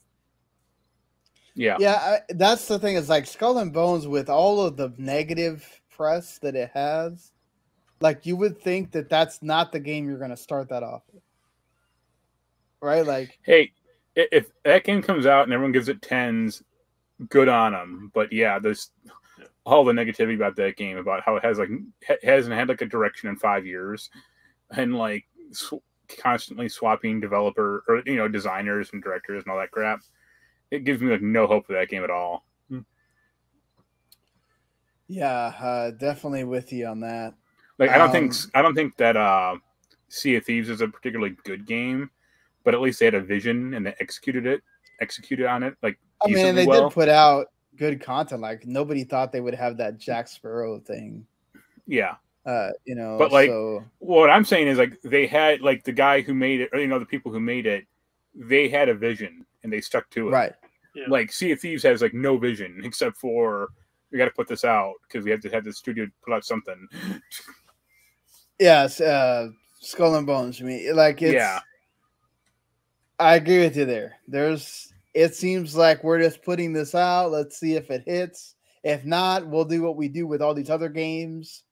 Yeah. That's the thing. Is like Skull and Bones with all of the negative press that it has. Like you would think that that's not the game you're going to start that off with, right? Like, hey, if that game comes out and everyone gives it 10s, good on them. But yeah, there's all the negativity about that game, about how it hasn't had like a direction in 5 years, and like constantly swapping developer or designers and directors and all that crap. It gives me like no hope for that game at all. Yeah, definitely with you on that. Like I don't think that Sea of Thieves is a particularly good game, but at least they had a vision and they executed on it. Like I mean, they did put out good content. Like nobody thought they would have that Jack Sparrow thing. Yeah. But like what I'm saying is like they had like the guy who made it, or the people who made it, they had a vision and they stuck to it. Right. Yeah. Like Sea of Thieves has like no vision except for we got to put this out because we have to have the studio put out something. Yes, Skull and Bones. I mean, like it's. Yeah. I agree with you there. It seems like we're just putting this out. Let's see if it hits. If not, we'll do what we do with all these other games,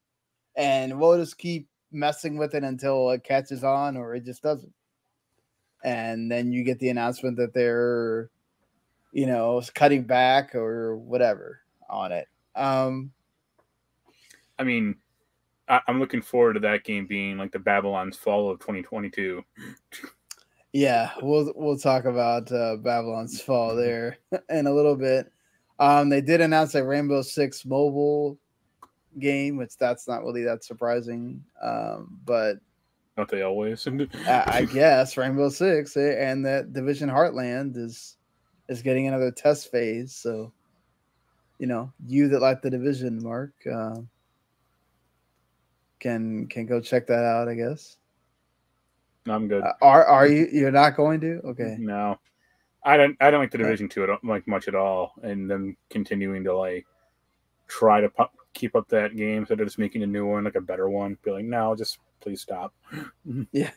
and we'll just keep messing with it until it catches on or it just doesn't. And then you get the announcement that they're, cutting back or whatever on it. I mean, I'm looking forward to that game being like the Babylon's Fall of 2022. Yeah, we'll talk about Babylon's Fall there in a little bit. They did announce a Rainbow Six mobile game, which that's not really that surprising. But don't they always? I guess Rainbow Six and that Division Heartland is getting another test phase. So, you that like the Division, Mark, can go check that out, I guess. I'm good. Are you're not going to? Okay. No, I don't like the Division 2 like much at all, and them continuing to like try to keep up that game, so they're just making a new one, like a better one. Be like, no, just please stop. Yeah.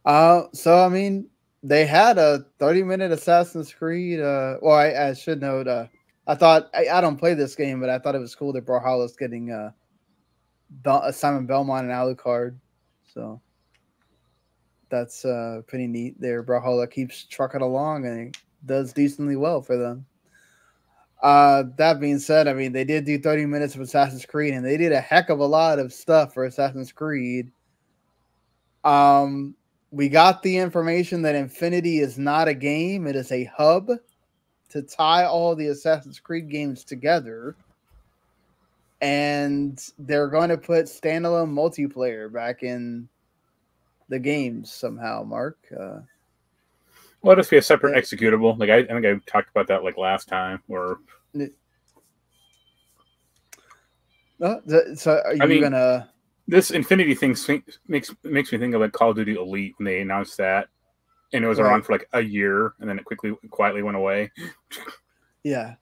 So I mean, they had a 30-minute Assassin's Creed. Well, I should note. I thought I don't play this game, but I thought it was cool that Brawlhalla's getting Simon Belmont and Alucard. So that's pretty neat there. Brawlhalla keeps trucking along and it does decently well for them. That being said, I mean, they did do 30 minutes of Assassin's Creed, and they did a heck of a lot of stuff for Assassin's Creed. We got the information that Infinity is not a game. It is a hub to tie all the Assassin's Creed games together. And they're going to put standalone multiplayer back in the games somehow, Mark. Well, it'll just be a separate executable. Like I think I talked about that like last time. Or so are you gonna? This Infinity thing makes me think of like Call of Duty Elite when they announced that, and it was around for like a year, and then it quietly went away. Yeah.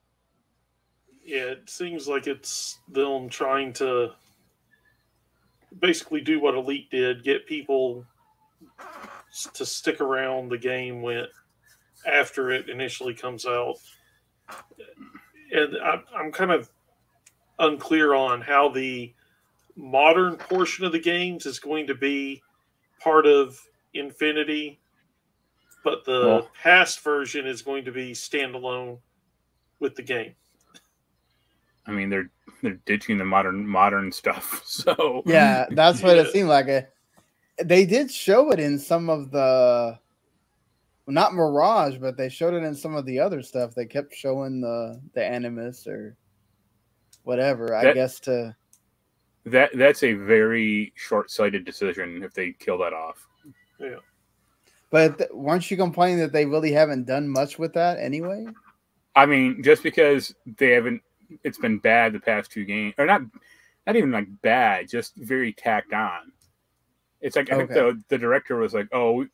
Yeah, it seems like it's them trying to basically do what Elite did, get people to stick around the game after it initially comes out. And I'm kind of unclear on how the modern portion of the games is going to be part of Infinity, but the past version is going to be standalone with the game. I mean, they're ditching the modern stuff. So yeah, that's what it seemed like. They did show it in some of the, not Mirage, but they showed it in some of the other stuff. They kept showing the Animus or whatever. I guess that's a very short-sighted decision if they kill that off. Yeah. But weren't you complaining that they really haven't done much with that anyway? I mean, just because they haven't, it's been bad the past two games, or not. not even like bad, just very tacked on. It's like I think the director was like, oh,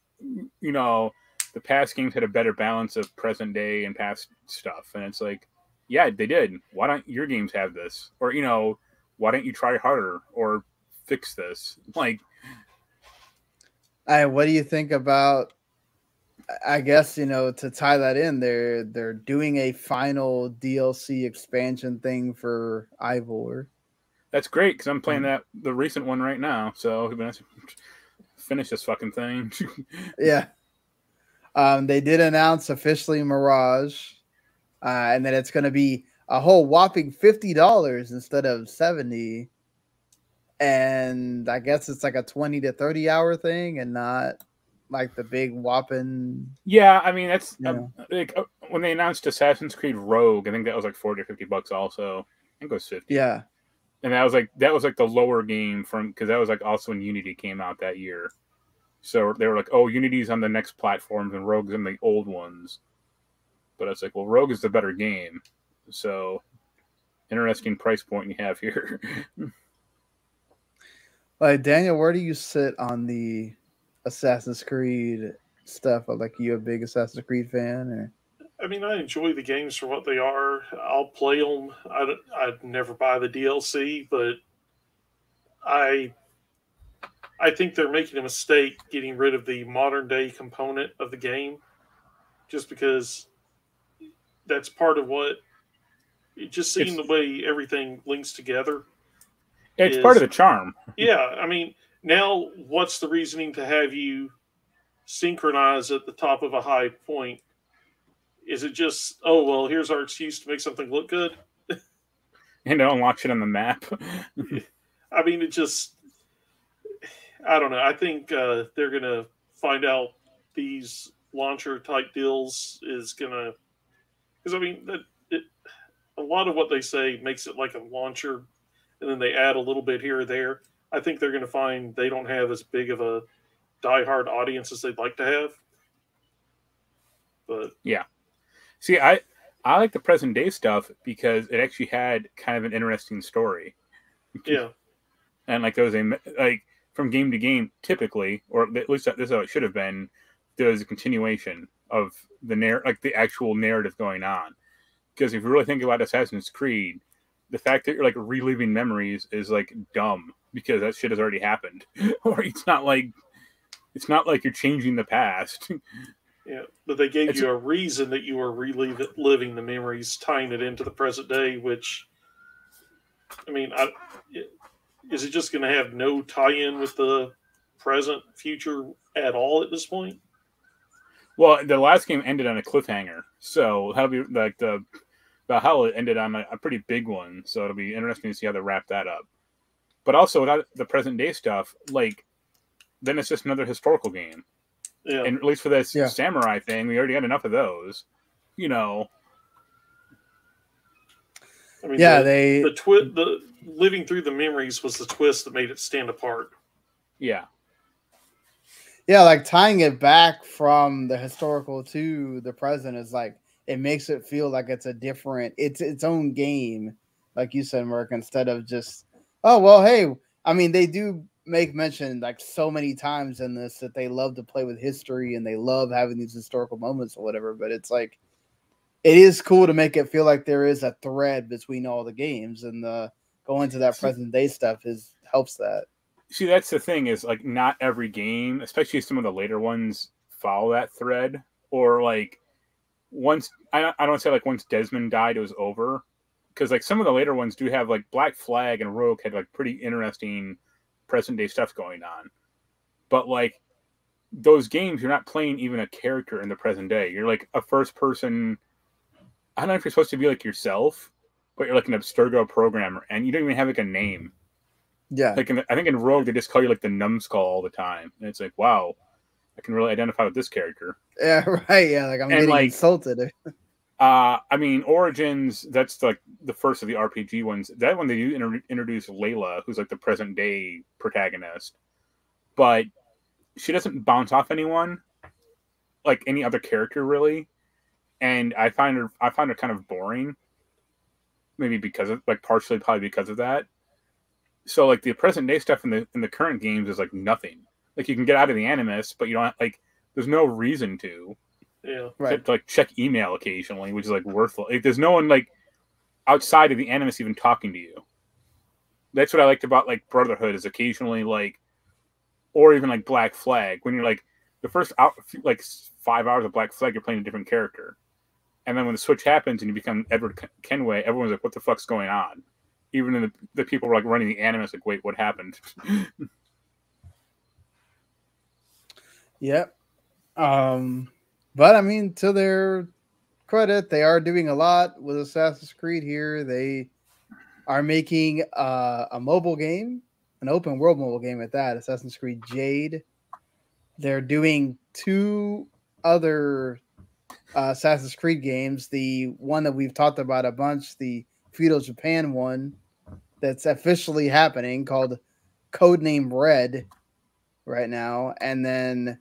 you know, the past games had a better balance of present day and past stuff, and it's like, yeah, they did. Why don't your games have this? Or you know, why don't you try harder or fix this? Like, what do you think about? I guess you know to tie that in, they're doing a final DLC expansion thing for Ivor. That's great because I'm playing the recent one right now. So I'm gonna finish this fucking thing. Yeah. They did announce officially Mirage, and that it's going to be a whole whopping $50 instead of $70. And I guess it's like a 20 to 30 hour thing, and not like the big whopping. Yeah, I mean that's like when they announced Assassin's Creed Rogue, I think that was like $40 or $50 also. I think it was 50. Yeah. And that was like the lower game from because that was like also when Unity came out that year. So they were like, oh, Unity's on the next platforms and Rogue's in the old ones. But it's like, well, Rogue is the better game. So interesting price point you have here. Like Daniel, where do you sit on the Assassin's Creed stuff? Like, you a big Assassin's Creed fan? Or? I mean, I enjoy the games for what they are. I'll play them. I'd never buy the DLC, but I think they're making a mistake getting rid of the modern day component of the game, just because that's part of what. Just seeing the way everything links together. It's part of the charm. Yeah, I mean, now what's the reasoning to have you synchronize at the top of a high point? Is it just, oh, well, here's our excuse to make something look good? And unlock shit on the map. I mean, it just, I don't know. I think they're going to find out these launcher type deals is going to, because I mean, a lot of what they say makes it like a launcher, and then they add a little bit here or there. I think they're going to find they don't have as big of a diehard audience as they'd like to have. But yeah. See, I like the present day stuff because it actually had kind of an interesting story. Yeah. And like there was like from game to game, typically, or at least this is how it should have been, there was a continuation of the actual narrative going on. Because if you really think about Assassin's Creed, the fact that you're like reliving memories is like dumb because that shit has already happened. Or it's not like you're changing the past. Yeah, but they gave you a reason that you were reliving the memories, tying it into the present day, which, I mean, is it just going to have no tie-in with the present, future at all at this point? Well, the last game ended on a cliffhanger, so that'll be like the Valhalla ended on a pretty big one, so it'll be interesting to see how they wrap that up. But also, without the present day stuff, like, then it's just another historical game. Yeah. And at least for this samurai thing, we already got enough of those. You know. I mean, the living through the memories was the twist that made it stand apart. Yeah. Yeah, like tying it back from the historical to the present is like, it makes it feel like it's its own game, like you said, Marc, instead of just, oh, well, hey, I mean, they do make mention like so many times in this that they love to play with history and they love having these historical moments or whatever, but it's like, it is cool to make it feel like there is a thread between all the games, and going to that present day stuff helps that. See, that's the thing is like not every game, especially some of the later ones, follow that thread. Or like once I don't say like once Desmond died, it was over, because like some of the later ones do have like Black Flag and Rogue had like pretty interesting present day stuff going on. But like those games, you're not playing even a character in the present day. You're like a first person. I don't know if you're supposed to be like yourself, but you're like an Abstergo programmer, and you don't even have like a name. Yeah, like I think in Rogue they just call you like the numbskull all the time, and it's like, wow, I can really identify with this character. Yeah, right. Yeah, like I'm getting insulted. I mean, Origins, that's like the first of the RPG ones. That one they do introduce Layla, who's like the present day protagonist, but she doesn't bounce off anyone like any other character really, and I find her kind of boring. Maybe because of like partially probably because of that. So like the present day stuff in the current games is like nothing. Like you can get out of the animus, but you don't like. There's no reason to. Yeah. Right. To like check email occasionally, which is like worthless. Like, there's no one like outside of the animus even talking to you. That's what I liked about like Brotherhood is occasionally like, or even like Black Flag when you're like the first like 5 hours of Black Flag you're playing a different character, and then when the switch happens and you become Edward Kenway, everyone's like, "What the fuck's going on?" Even the people were like running the animus like, "Wait, what happened?" Yep. But I mean, to their credit, they are doing a lot with Assassin's Creed here. They are making a mobile game, an open world mobile game at that, Assassin's Creed Jade. They're doing 2 other Assassin's Creed games. The one that we've talked about a bunch, the Feudal Japan one, that's officially happening, called Codename Red right now. And then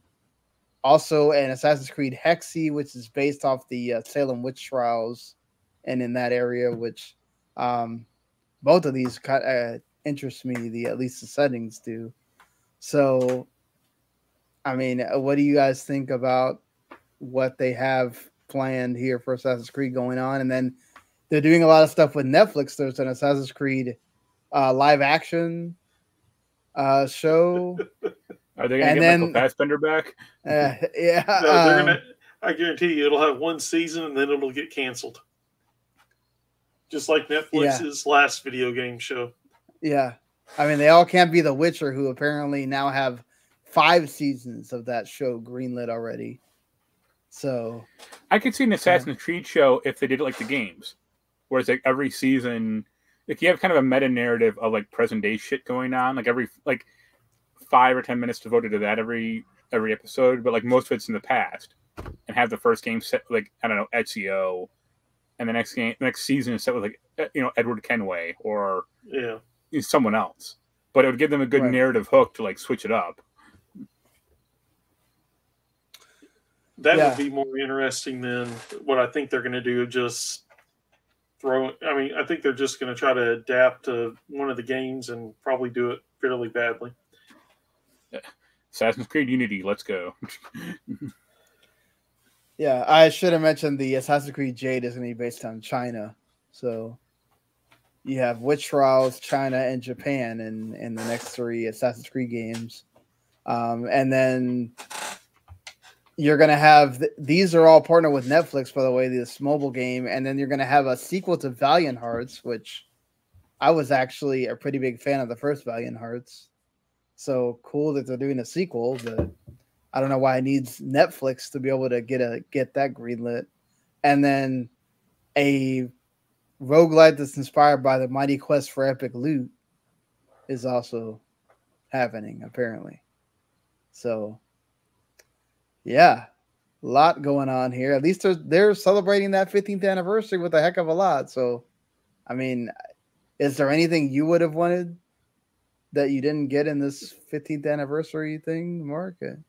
also an Assassin's Creed Hexy, which is based off the Salem witch trials, and in that area, which both of these interest me. At least the settings do. So, I mean, what do you guys think about what they have planned here for Assassin's Creed going on? And then they're doing a lot of stuff with Netflix. There's an Assassin's Creed live action show. Are they going to get Michael Fassbender back? Yeah. No, they're gonna. I guarantee you, it'll have 1 season and then it'll get canceled. Just like Netflix's last video game show. Yeah. I mean, they all can't be The Witcher, who apparently now have 5 seasons of that show greenlit already. So I could see an Assassin's Creed show if they did it like the games, where it's like every season, like you have kind of a meta narrative of like present day shit going on, like every like 5 or 10 minutes devoted to that every episode, but like most of it's in the past, and have the first game set like, I don't know, Ezio, and the next season is set with like Edward Kenway or someone else, but it would give them a good narrative hook to like switch it up. That would be more interesting than what I think they're going to do. Just I think they're just going to try to adapt to one of the games and probably do it fairly badly. Assassin's Creed Unity, let's go. Yeah, I should have mentioned the Assassin's Creed Jade is going to be based on China. So you have Witch Trials, China, and Japan in the next 3 Assassin's Creed games. And then you're going to have, these are all partnered with Netflix, by the way, this mobile game. And then you're going to have a sequel to Valiant Hearts, which I was actually a pretty big fan of the first Valiant Hearts. So cool that they're doing a sequel, but I don't know why it needs Netflix to be able to get that greenlit. And then a roguelite that's inspired by the Mighty Quest for Epic Loot is also happening, apparently. So, yeah, a lot going on here. At least they're celebrating that 15th anniversary with a heck of a lot. So, I mean, is there anything you would have wanted that you didn't get in this 15th anniversary thing, Mark? And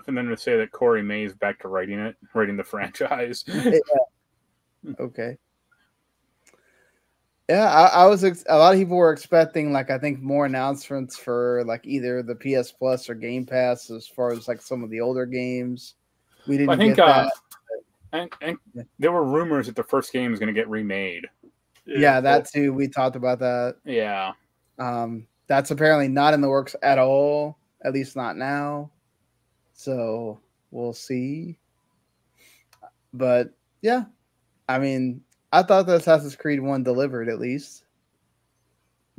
then to say that Corey May is back to writing the franchise. Yeah. Okay. Yeah, I was. A lot of people were expecting, like, I think more announcements for like either the PS Plus or Game Pass as far as like some of the older games. We didn't get that. And there were rumors that the first game is going to get remade. Yeah, that too. We talked about that. Yeah. That's apparently not in the works at all, at least not now. So we'll see. But yeah, I mean, I thought the Assassin's Creed 1 delivered at least.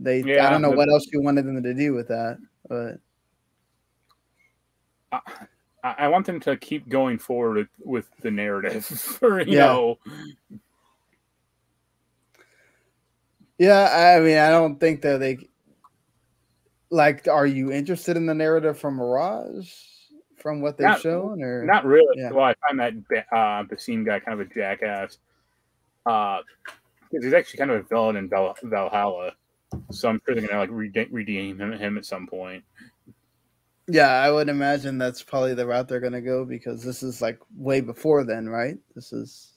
I don't know what else you wanted them to do with that, but I want them to keep going forward with the narrative. you know. Yeah, I mean, I don't think that they like. Are you interested in the narrative from Mirage, from what they've shown, or not really? Yeah. Well, I find that Basim guy kind of a jackass. He's actually kind of a villain in Valhalla, so I'm sure they're gonna like redeem him at some point. Yeah, I would imagine that's probably the route they're gonna go because this is like way before then, right? This is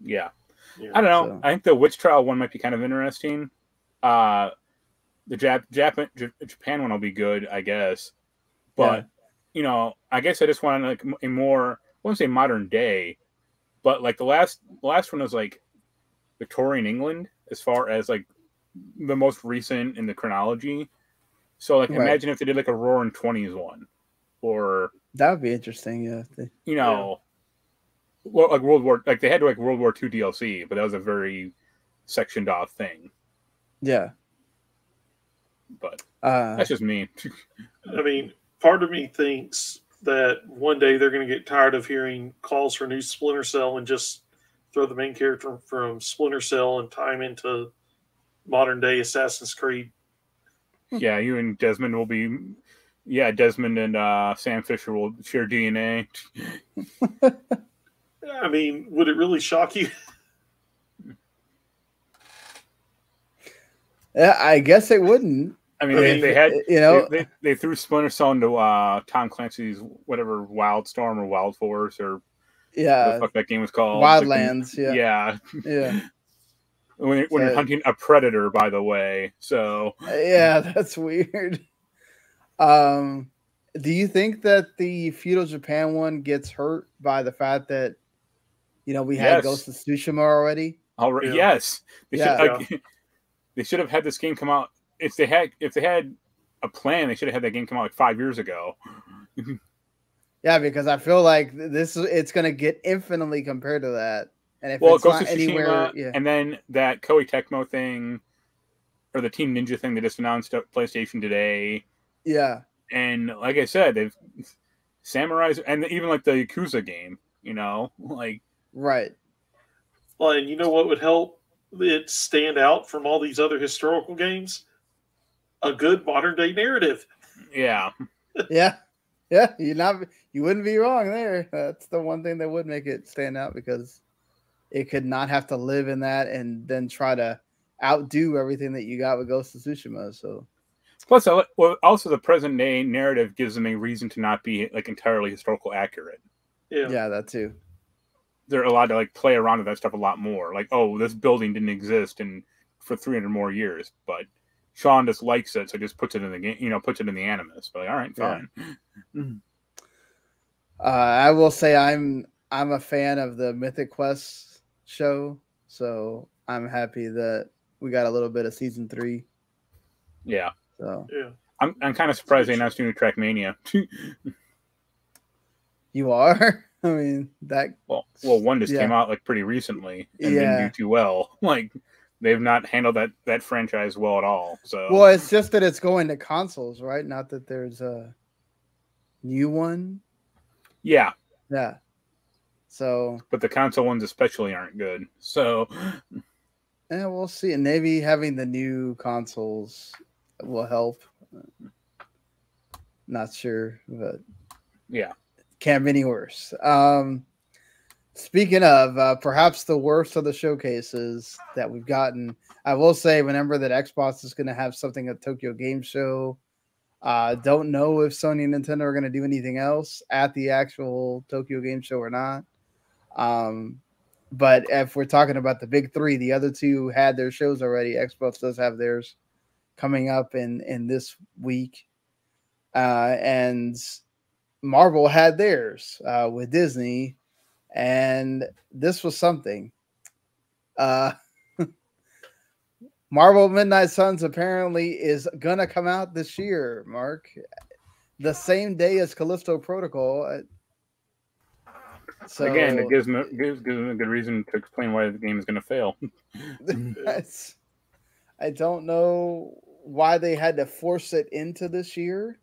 I don't know. So. I think the Witch Trial one might be kind of interesting. the Japan one will be good, I guess. But I guess I just want like a more, I wouldn't say modern day, but like the last one was like Victorian England as far as like the most recent in the chronology. So like imagine if they did like a Roaring '20s one, or that would be interesting. Yeah, well, like World War, like they had like World War II DLC, but that was a very sectioned off thing. Yeah, but that's just me. I mean, part of me thinks that one day they're going to get tired of hearing calls for new Splinter Cell and just throw the main character from Splinter Cell and tie him into modern day Assassin's Creed. Yeah, you and Desmond will be. Yeah, Desmond and Sam Fisher will share DNA. I mean, would it really shock you? Yeah, I guess it wouldn't. I mean, they had, they threw Splinter Cell into Tom Clancy's whatever Wildstorm or Wild Force or what the fuck that game was called. Wildlands. Yeah. When So, you're hunting a predator, by the way. So yeah, that's weird. Do you think that the Feudal Japan one gets hurt by the fact that we had Ghost of Tsushima already? Already, yes. They should have had this game come out if they had a plan. They should have had that game come out like 5 years ago. Yeah, because I feel like it's going to get infinitely compared to that. And if it's not anywhere, and then that Koei Tecmo thing, or the Team Ninja thing they just announced at PlayStation today. Yeah, And like I said, they've Samurais, and even like the Yakuza game, like right. Well, and you know what would help it stand out from all these other historical games? A good modern day narrative. Yeah. Yeah. You wouldn't be wrong there. That's the one thing that would make it stand out, because it could not have to live in that and then try to outdo everything that you got with Ghost of Tsushima. So, plus, also the present day narrative gives them a reason to not be like entirely historical accurate. Yeah, that too. They're allowed to like play around with that stuff a lot more. Like, oh, this building didn't exist for 300 more years, but Sean just likes it, so just puts it in the game. Puts it in the Animus. But like, all right, fine. Yeah. I will say I'm a fan of the Mythic Quest show, so I'm happy that we got a little bit of season 3. Yeah. So I'm kind of surprised they announced new Trackmania. You are? I mean, that. Well, one just came out like pretty recently and didn't do too well. Like, they've not handled that franchise well at all. So. Well, it's just that it's going to consoles, right? Not that there's a new one. Yeah. Yeah. So. But the console ones especially aren't good. So. Yeah, we'll see. And maybe having the new consoles will help. Not sure, but. Yeah. Can't be any worse. Speaking of perhaps the worst of the showcases that we've gotten, I will say, remember that Xbox is going to have something at Tokyo Game Show. Don't know if Sony and Nintendo are going to do anything else at the actual Tokyo Game Show or not. But if we're talking about the big three, the other two had their shows already. Xbox does have theirs coming up in this week. And Marvel had theirs with Disney, and this was something. Marvel Midnight Suns apparently is gonna come out this year, Mark, the same day as Callisto Protocol. So again, it gives them a good reason to explain why the game is gonna fail. I don't know why they had to force it into this year.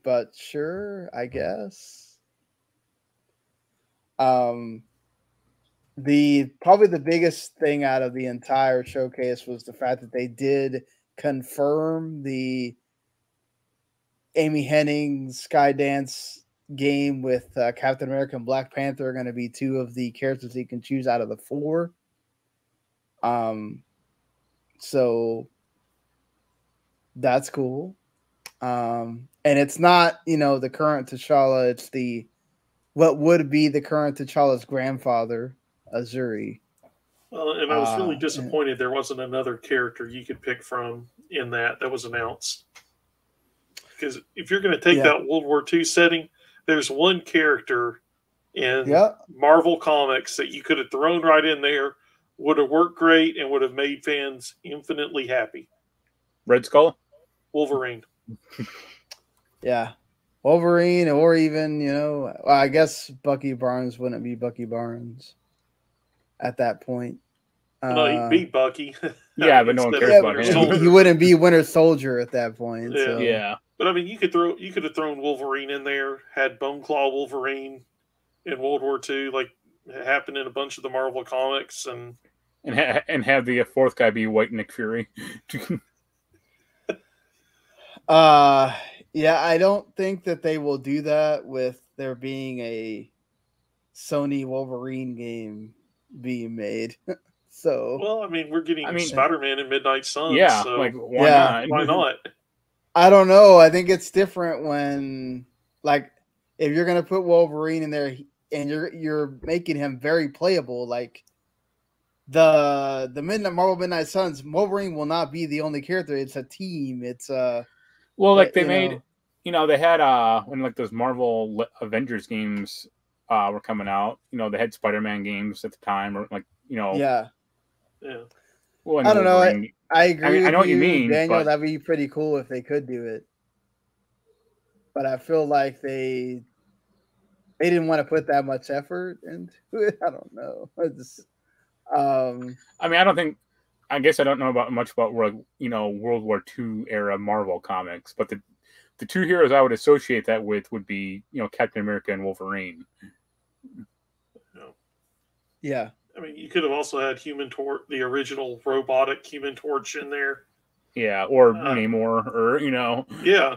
But sure, I guess. Probably the biggest thing out of the entire showcase was the fact that they did confirm the Amy Hennig Skydance game with Captain America and Black Panther are going to be two of the characters you can choose out of the 4. So that's cool. And it's not, the current T'Challa, it's what would be the current T'Challa's grandfather, Azuri. And I was really disappointed there wasn't another character you could pick from in that was announced. Because if you're going to take that World War II setting, there's one character in Marvel Comics that you could have thrown right in there, would have worked great, and would have made fans infinitely happy. Red Skull? Wolverine. Yeah. Wolverine, or even, I guess Bucky Barnes wouldn't be Bucky Barnes at that point. No, he'd be Bucky. Yeah, but no one cares about him. He wouldn't be Winter Soldier at that point. Yeah. So. Yeah. But I mean, you could have thrown Wolverine in there, had Bone Claw Wolverine in World War II, like it happened in a bunch of the Marvel comics, and have the fourth guy be White Nick Fury. Yeah, I don't think that they will do that with there being a Sony Wolverine game being made. So, well, I mean, we're getting Spider-Man and Midnight Suns. Yeah, so like why not? Why not? I don't know. I think it's different when, like, if you're gonna put Wolverine in there and you're making him very playable, like the Marvel Midnight Suns, Wolverine will not be the only character. It's a team. It's well, like they made, they had when like those Marvel Avengers games were coming out. They had Spider-Man games at the time, or like yeah. Well, I don't know. I agree. I know what you mean, Daniel. but That'd be pretty cool if they could do it. But I feel like they didn't want to put that much effort into it. I don't know. I guess I don't know much about World War II era Marvel comics, but the two heroes I would associate that with would be Captain America and Wolverine. Yeah. I mean, you could have also had Human Torch, the original robotic Human Torch, in there. Yeah, or Namor, or Yeah.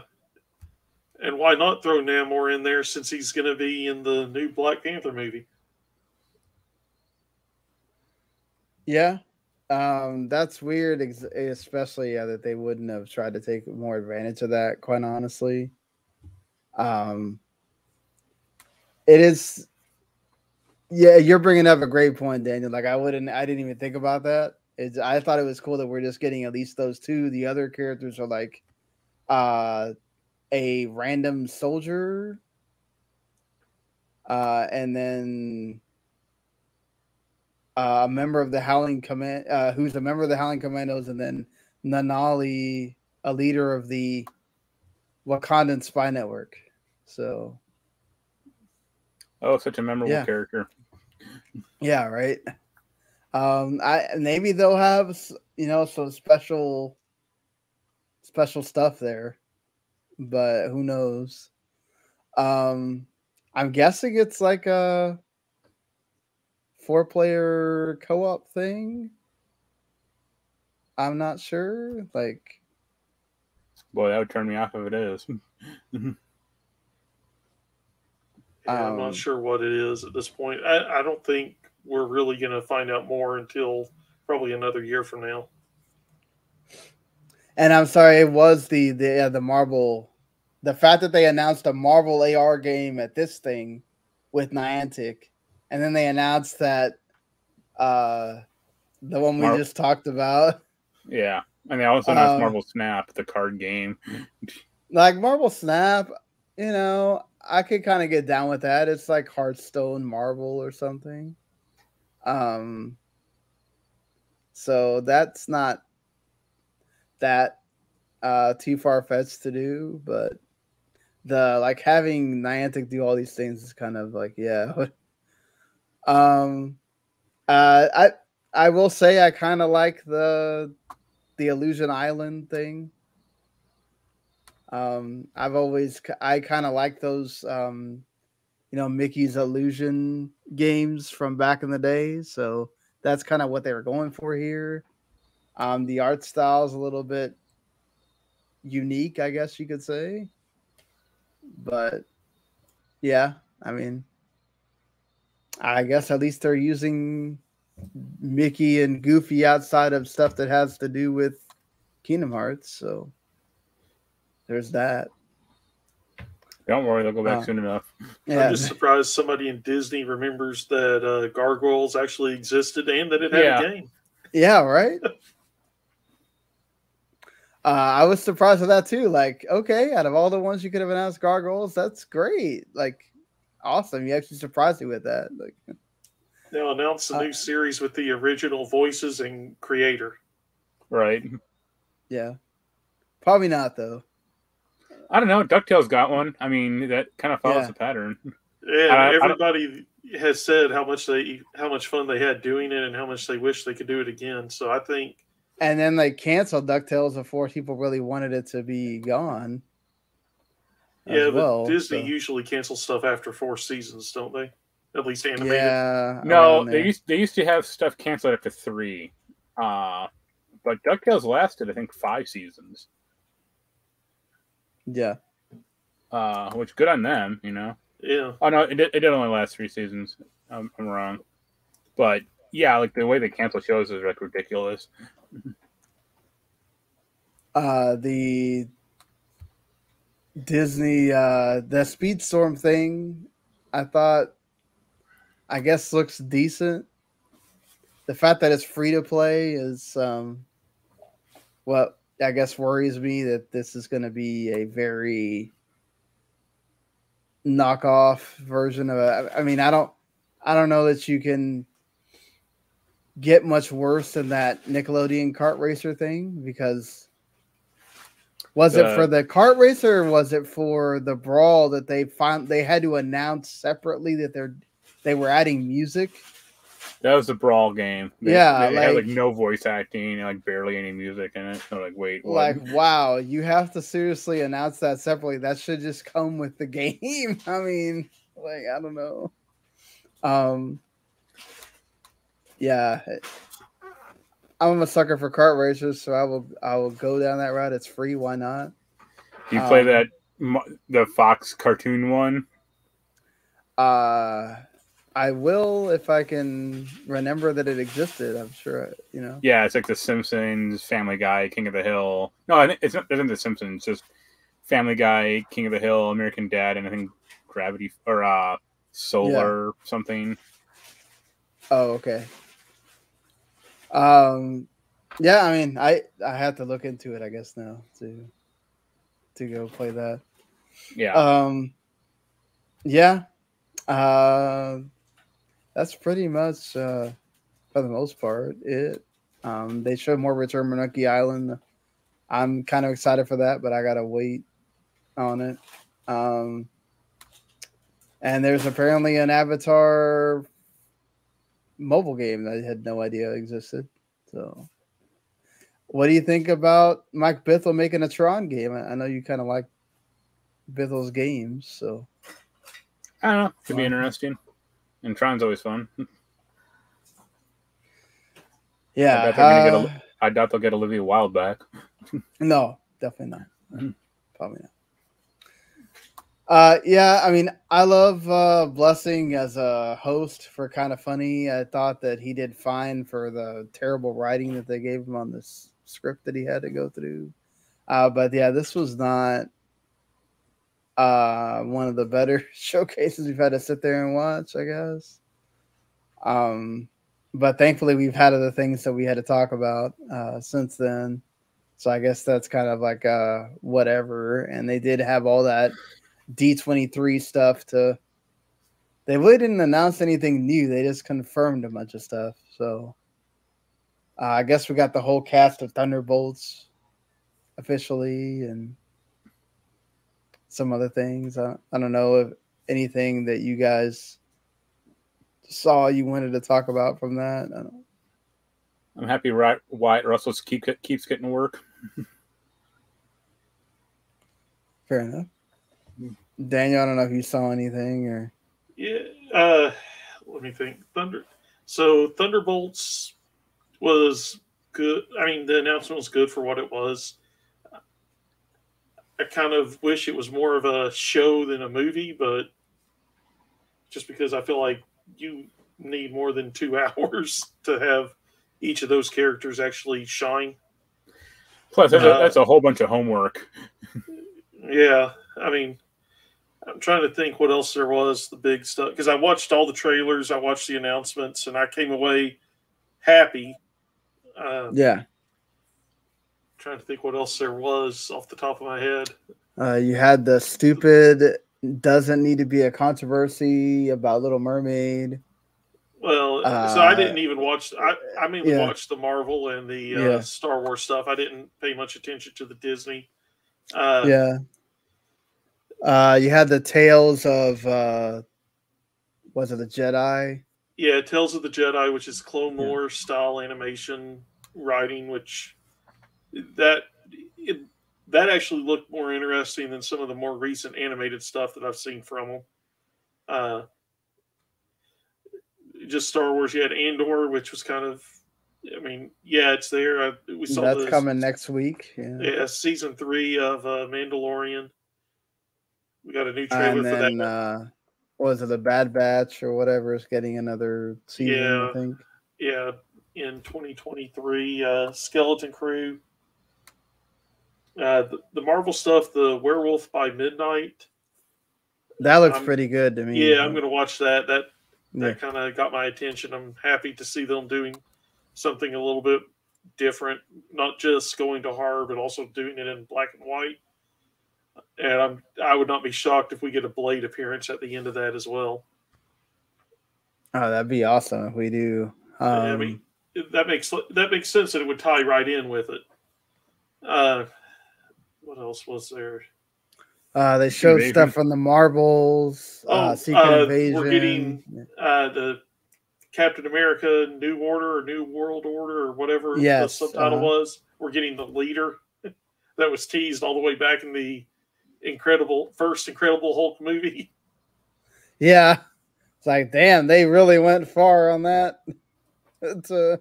And why not throw Namor in there since he's going to be in the new Black Panther movie? Yeah. That's weird, especially that they wouldn't have tried to take more advantage of that, quite honestly. It is. Yeah, you're bringing up a great point, Daniel. Like I didn't even think about that. I thought it was cool that we're just getting at least those two. The other characters are like a random soldier, and then a member of the Howling Command, who's a member of the Howling Commandos, and then Nanali, a leader of the Wakandan spy network. So, such a memorable character. Yeah, right. Maybe they'll have some special stuff there, but who knows? I'm guessing it's like a 4-player co-op thing. I'm not sure. Like, boy, that would turn me off if it is. I'm not sure what it is at this point. I don't think we're really going to find out more until probably another year from now. And I'm sorry, it was the Marvel. The fact that they announced a Marvel AR game at this thing with Niantic, and then they announced that the one we just talked about. Yeah, and they also announced Marvel Snap, the card game. Like Marvel Snap, I could kind of get down with that. It's like Hearthstone Marvel or something. So that's not that too far-fetched to do, but having Niantic do all these things is kind of like, yeah. I will say I kind of like the Illusion Island thing. I kind of like those Mickey's Illusion games from back in the day, so that's kind of what they were going for here. The art style is a little bit unique, I guess you could say, but yeah, I mean, I guess at least they're using Mickey and Goofy outside of stuff that has to do with Kingdom Hearts, so there's that. Don't worry, they'll go back soon enough. Yeah. I'm just surprised somebody in Disney remembers that Gargoyles actually existed and that it had a game. Yeah, right? I was surprised with that too. Like, okay, out of all the ones you could have announced Gargoyles, that's great. Like, awesome. You actually surprised me with that. Like, They'll announce a new series with the original voices and creator. Right. Yeah. Probably not, though. I don't know. DuckTales got one. I mean, that kind of follows the pattern. Yeah, everybody has said how much fun they had doing it and how much they wish they could do it again. So I think. And then they canceled DuckTales before people really wanted it to be gone. Yeah, but Disney usually cancels stuff after 4 seasons, don't they? At least animated. Yeah. No, they used to have stuff canceled after 3. But DuckTales lasted, I think, 5 seasons. Yeah. Which good on them, you know. Yeah. Oh no, it did only last 3 seasons. I'm wrong. But yeah, like the way they cancel shows is like ridiculous. The Disney the Speedstorm thing, I guess looks decent. The fact that it's free to play is what I guess worries me, that this is going to be a very knockoff version of it. I mean, I don't know that you can get much worse than that Nickelodeon kart racer thing, because was it for the kart racer or was it for the Brawl that they had to announce separately that they were adding music? That was the Brawl game. They had like no voice acting and like barely any music in it. So like, wait, what? Like, wow, you have to seriously announce that separately. That should just come with the game. I mean, like, I don't know. Yeah, I'm a sucker for kart racers, so I will go down that route. It's free, why not? Do you play the Fox cartoon one? I will if I can remember that it existed. I'm sure, you know. Yeah, it's like The Simpsons, Family Guy, King of the Hill. No, I think it isn't The Simpsons. It's just Family Guy, King of the Hill, American Dad, and I think Gravity or Solar something. Oh, okay. Yeah, I mean, I have to look into it, I guess, now to go play that. Yeah. Yeah. That's pretty much for the most part it. They showed more Return to Monkey Island. I'm kind of excited for that, but I gotta wait on it. And there's apparently an Avatar mobile game that I had no idea existed. So, what do you think about Mike Bithell making a Tron game? I know you kind of like Bithell's games, so I don't know. Could be interesting. And Tron's always fun. Yeah, I doubt they'll get Olivia Wilde back. No, definitely not. Probably not. Yeah, I mean, I love Blessing as a host for Kind of Funny. I thought that he did fine for the terrible writing that they gave him on this script that he had to go through. But yeah, this was not one of the better showcases we've had to sit there and watch, I guess. But thankfully we've had other things that we had to talk about since then. So I guess that's kind of like whatever. And they did have all that D23 stuff they really didn't announce anything new. They just confirmed a bunch of stuff. So I guess we got the whole cast of Thunderbolts officially and some other things. I don't know if anything that you guys saw you wanted to talk about from that. I'm happy Wyatt Russell keeps getting work. Fair enough. Daniel, I don't know if you saw anything or. Yeah, let me think. Thunderbolts was good. I mean, the announcement was good for what it was. I kind of wish it was more of a show than a movie, but just because I feel like you need more than 2 hours to have each of those characters actually shine. Plus, that's a whole bunch of homework. Yeah, I mean, I'm trying to think what else there was, the big stuff. Because I watched all the trailers, I watched the announcements, and I came away happy. Yeah. Trying to think what else there was off the top of my head. You had the stupid, doesn't need to be a controversy about Little Mermaid. Well, so I didn't even watch. I mainly watched the Marvel and the Star Wars stuff. I didn't pay much attention to the Disney. You had the Tales of was it the Jedi? Yeah, Tales of the Jedi, which is Clone Wars style animation writing, which that actually looked more interesting than some of the more recent animated stuff that I've seen from them. Just Star Wars. You had Andor, which was kind of, I mean, it's there. We saw that's coming next week. Yeah, season 3 of Mandalorian. We got a new trailer for that. Was it the Bad Batch or whatever is getting another season? I think. Yeah, in 2023, Skeleton Crew. The Marvel stuff, the Werewolf by Midnight. That looks pretty good to me. Yeah, I'm going to watch that. That kind of got my attention. I'm happy to see them doing something a little bit different, not just going to horror, but also doing it in black and white. And I would not be shocked if we get a Blade appearance at the end of that as well. Oh, that'd be awesome if we do. I mean, that makes sense that it would tie right in with it. What else was there? They showed stuff from the Marvels, Secret Invasion. We're getting the Captain America New Order or New World Order or whatever the subtitle was. We're getting the leader that was teased all the way back in the first Incredible Hulk movie. Yeah. It's like, damn, they really went far on that to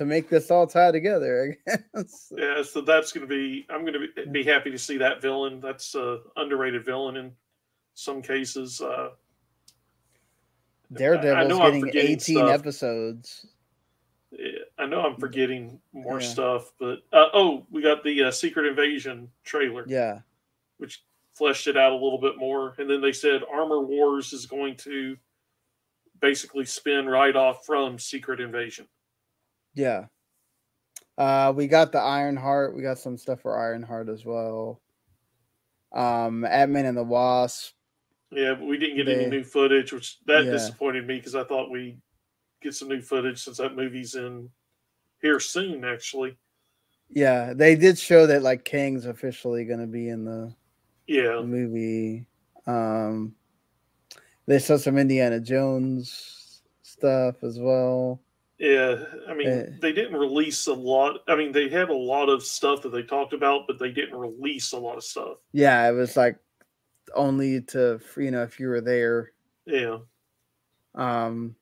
make this all tie together, I guess. Yeah, so that's going to be, I'm going to be happy to see that villain. That's an underrated villain in some cases. Daredevil's getting 18 episodes. Yeah, I know I'm forgetting more stuff, but we got the Secret Invasion trailer. Yeah. Which fleshed it out a little bit more. And then they said Armor Wars is going to basically spin right off from Secret Invasion. Yeah. We got the Ironheart. We got some stuff for Ironheart as well. Ant-Man and the Wasp. Yeah, but we didn't get any new footage, which disappointed me because I thought we'd get some new footage since that movie's in here soon, actually. Yeah, they did show that like Kang's officially going to be in the movie. They saw some Indiana Jones stuff as well. Yeah, I mean, they didn't release a lot. I mean, they had a lot of stuff that they talked about, but they didn't release a lot of stuff. Yeah, it was like only to, if you were there. Yeah. And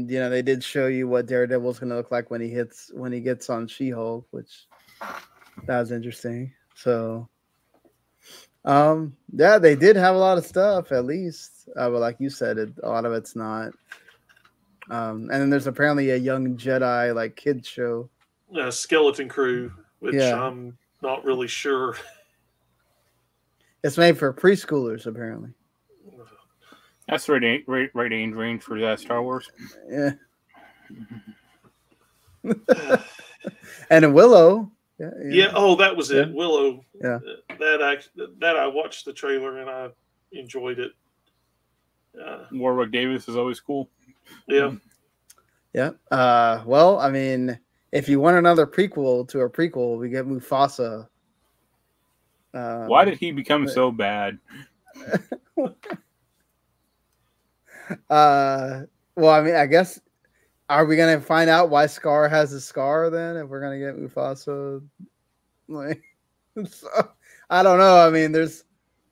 they did show you what Daredevil's going to look like when he gets on She-Hulk, which that was interesting. So, they did have a lot of stuff at least, but like you said, a lot of it's not. And then there's apparently a young Jedi like kids show, Skeleton Crew, which I'm not really sure. It's made for preschoolers apparently. That's right age range for that Star Wars. Yeah. And Willow. Yeah. Oh, that was it. Willow. Yeah. That I watched the trailer and I enjoyed it. Warwick Davis is always cool. Yeah. Yeah. Well, I mean, if you want another prequel to a prequel, we get Mufasa. Why did he become so bad? Well, I mean, I guess, are we gonna find out why Scar has a scar then? If we're gonna get Mufasa, like, so, I don't know. I mean,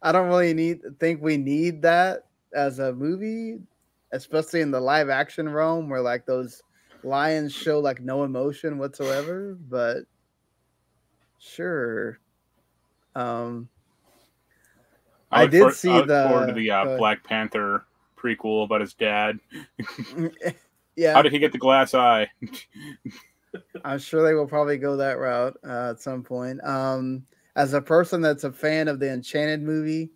I don't really think we need that as a movie, especially in the live action realm where like those lions show like no emotion whatsoever. But sure. I did see forward to the Black Panther prequel about his dad. Yeah. How did he get the glass eye? I'm sure they will probably go that route at some point. as a person that's a fan of the Enchanted movie,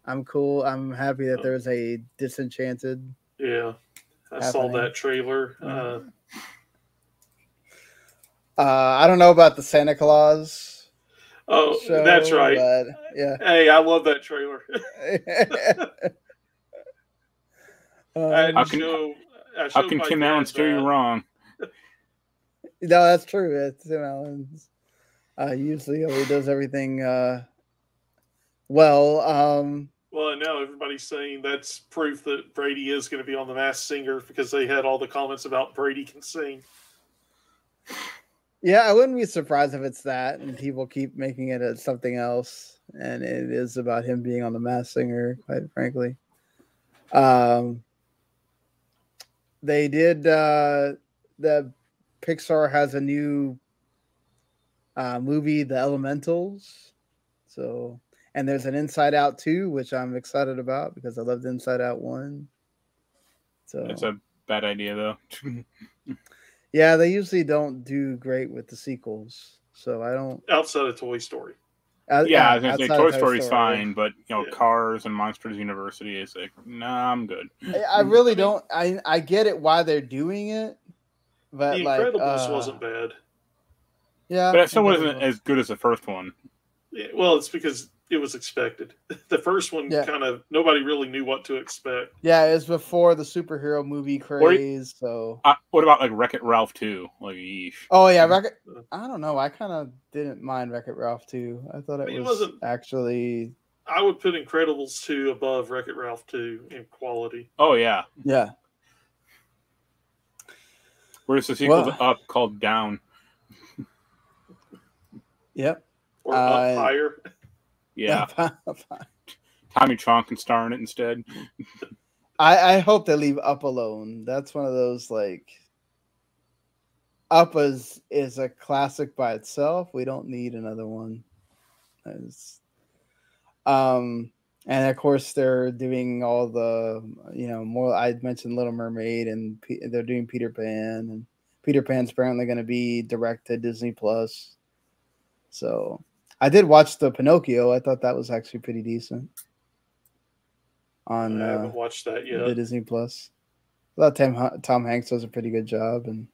I'm cool. I'm happy that there's a Disenchanted. Yeah, I saw that trailer. I don't know about the Santa Claus. Oh, show, that's right. But, yeah. Hey, I love that trailer. How can Tim Allen steer you wrong? No, that's true. It's Tim Allen's. Usually he does everything well. Well, now everybody's saying that's proof that Brady is going to be on The Masked Singer because they had all the comments about Brady can sing. Yeah, I wouldn't be surprised if it's that, and people keep making it something else, and it is about him being on The Masked Singer, quite frankly. They did. The Pixar has a new movie, The Elementals. So, and there's an Inside Out 2, which I'm excited about because I loved Inside Out 1. So it's a bad idea, though. Yeah, they usually don't do great with the sequels, so I don't. Outside of Toy Story. I was gonna say Toy Story's fine, but Cars and Monsters University is like, nah, I'm good. I really don't. I get it why they're doing it, but The Incredibles wasn't bad. Yeah, but it still wasn't as good as the first one. Yeah, well, it's because it was expected. The first one kind of nobody really knew what to expect. Yeah, it was before the superhero movie craze. So what about like Wreck-It Ralph 2? Like, yeesh. Oh yeah, I don't know. I kind of didn't mind Wreck-It Ralph 2. I thought it wasn't actually. I would put Incredibles 2 above Wreck-It Ralph 2 in quality. Oh yeah, yeah. Where's the sequel to Up called Down? Yep. Or Up Higher. Yeah. Tommy Chong can star in it instead. I hope they leave Up alone. That's one of those like Up is a classic by itself. We don't need another one. And of course they're doing all the more. I mentioned Little Mermaid, and they're doing Peter Pan, and Peter Pan's apparently going to be direct to Disney Plus. So I did watch the Pinocchio. I thought that was actually pretty decent. I haven't watched that yet. The Disney Plus. I thought Tom Hanks does a pretty good job, and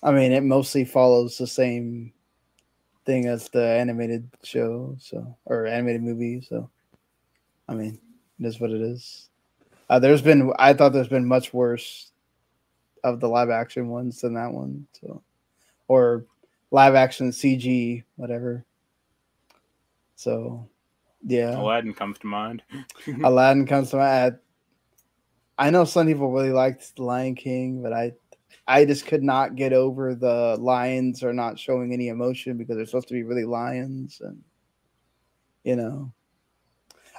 I mean it mostly follows the same thing as the animated show, or animated movie. So, I mean, it is what it is. I thought there's been much worse of the live action ones than that one. So, or live action CG, whatever. So, yeah. Aladdin comes to mind. Aladdin comes to mind. I know some people really liked The Lion King, but I just could not get over the lions are not showing any emotion because they're supposed to be really lions, and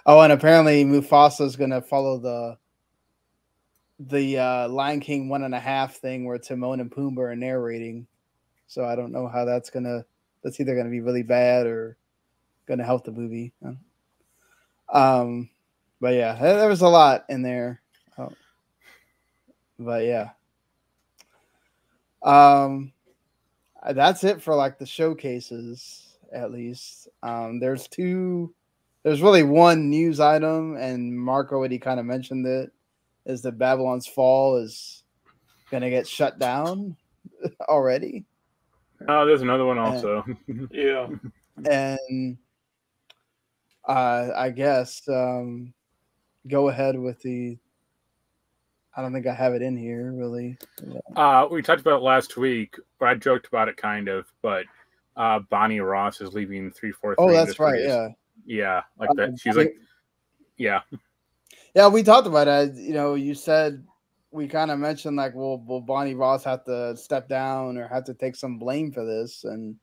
Oh, and apparently Mufasa is going to follow the Lion King 1.5 thing where Timon and Pumbaa are narrating. So I don't know how that's either going to be really bad or going to help the movie. But yeah, there was a lot in there. But yeah. That's it for like the showcases, at least. There's really one news item, and Marc already kind of mentioned it, is that Babylon's Fall is going to get shut down already. Oh, there's another one also. Yeah. And I guess go ahead with I don't think I have it in here, really. We talked about it last week, or I joked about it kind of, but Bonnie Ross is leaving 343. Oh, that's right, yeah. Yeah, like that. She's like, yeah. Yeah, we talked about it. You said, we kind of mentioned like, will Bonnie Ross have to step down or have to take some blame for this? And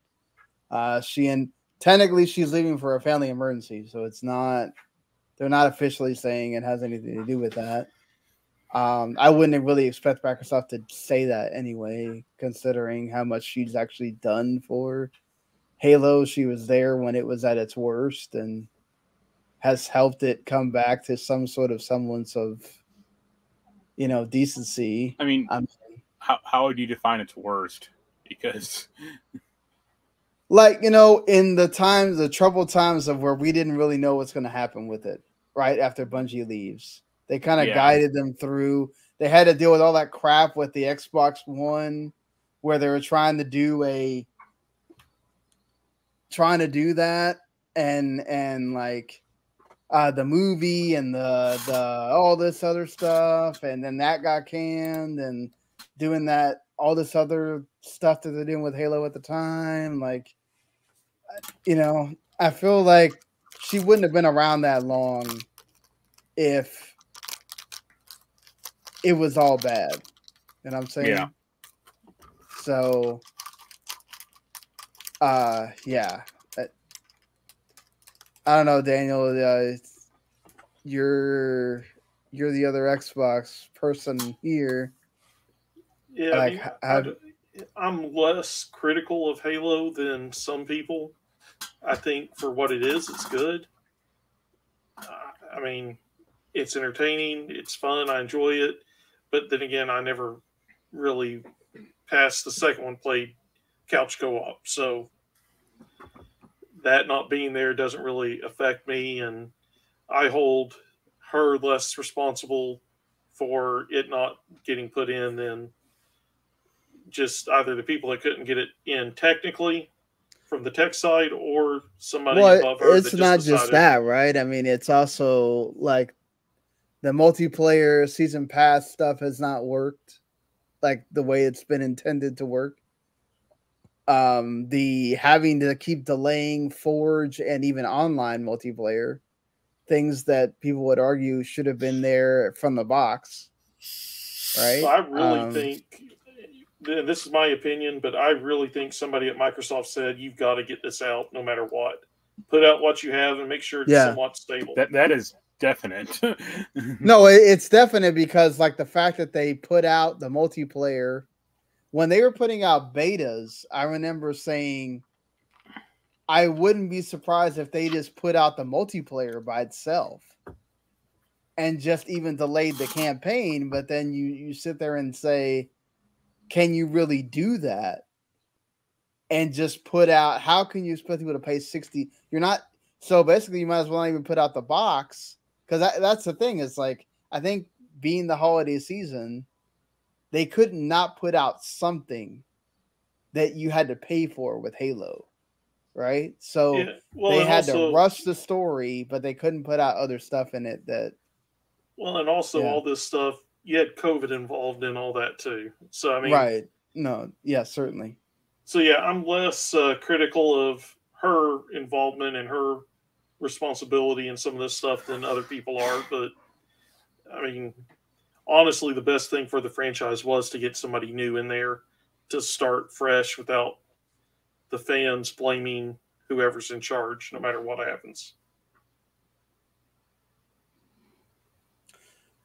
technically she's leaving for a family emergency, so they're not officially saying it has anything to do with that. I wouldn't really expect Microsoft to say that anyway, considering how much she's actually done for Halo. She was there when it was at its worst and has helped it come back to some sort of semblance of, decency. I mean, how would you define its worst? Because like, you know, in the troubled times of where we didn't really know what's going to happen with it, right after Bungie leaves, they kind of guided them through. They had to deal with all that crap with the Xbox One, where they were trying to do that, and like the movie and the all this other stuff, and then that got canned, and doing that all this other stuff that they're doing with Halo at the time, like, you know, I feel like she wouldn't have been around that long if it was all bad. You know what I'm saying? Yeah. So, yeah. I don't know, Daniel. You're the other Xbox person here. Yeah, like, I'm less critical of Halo than some people. I think for what it is, it's good. I mean, it's entertaining, it's fun, I enjoy it. But then again, I never really past the second one played couch co-op. So that not being there doesn't really affect me, and I hold her less responsible for it not getting put in than just either the people that couldn't get it in technically from the tech side or somebody above her. It's not just that, right? I mean, it's also like the multiplayer season pass stuff has not worked like the way it's been intended to work. The having to keep delaying Forge and even online multiplayer, things that people would argue should have been there from the box, right? I really think, this is my opinion, but I really think somebody at Microsoft said, you've got to get this out no matter what. Put out what you have and make sure it's somewhat stable. That is definite. No, it's definite, because like the fact that they put out the multiplayer when they were putting out betas, I remember saying I wouldn't be surprised if they just put out the multiplayer by itself and just even delayed the campaign. But then you sit there and say, can you really do that? And just put out, how can you expect people to pay 60? You're not, so basically you might as well not even put out the box, because that's the thing. It's like, I think being the holiday season, they could not put out something that you had to pay for with Halo, right? So they had to rush the story, but they couldn't put out other stuff in it that. Well, and also all this stuff, you had COVID involved in all that too. So, I mean. Right. No, yeah, certainly. So, yeah, I'm less critical of her involvement and her responsibility in some of this stuff than other people are. But, I mean, honestly, the best thing for the franchise was to get somebody new in there to start fresh without the fans blaming whoever's in charge, no matter what happens.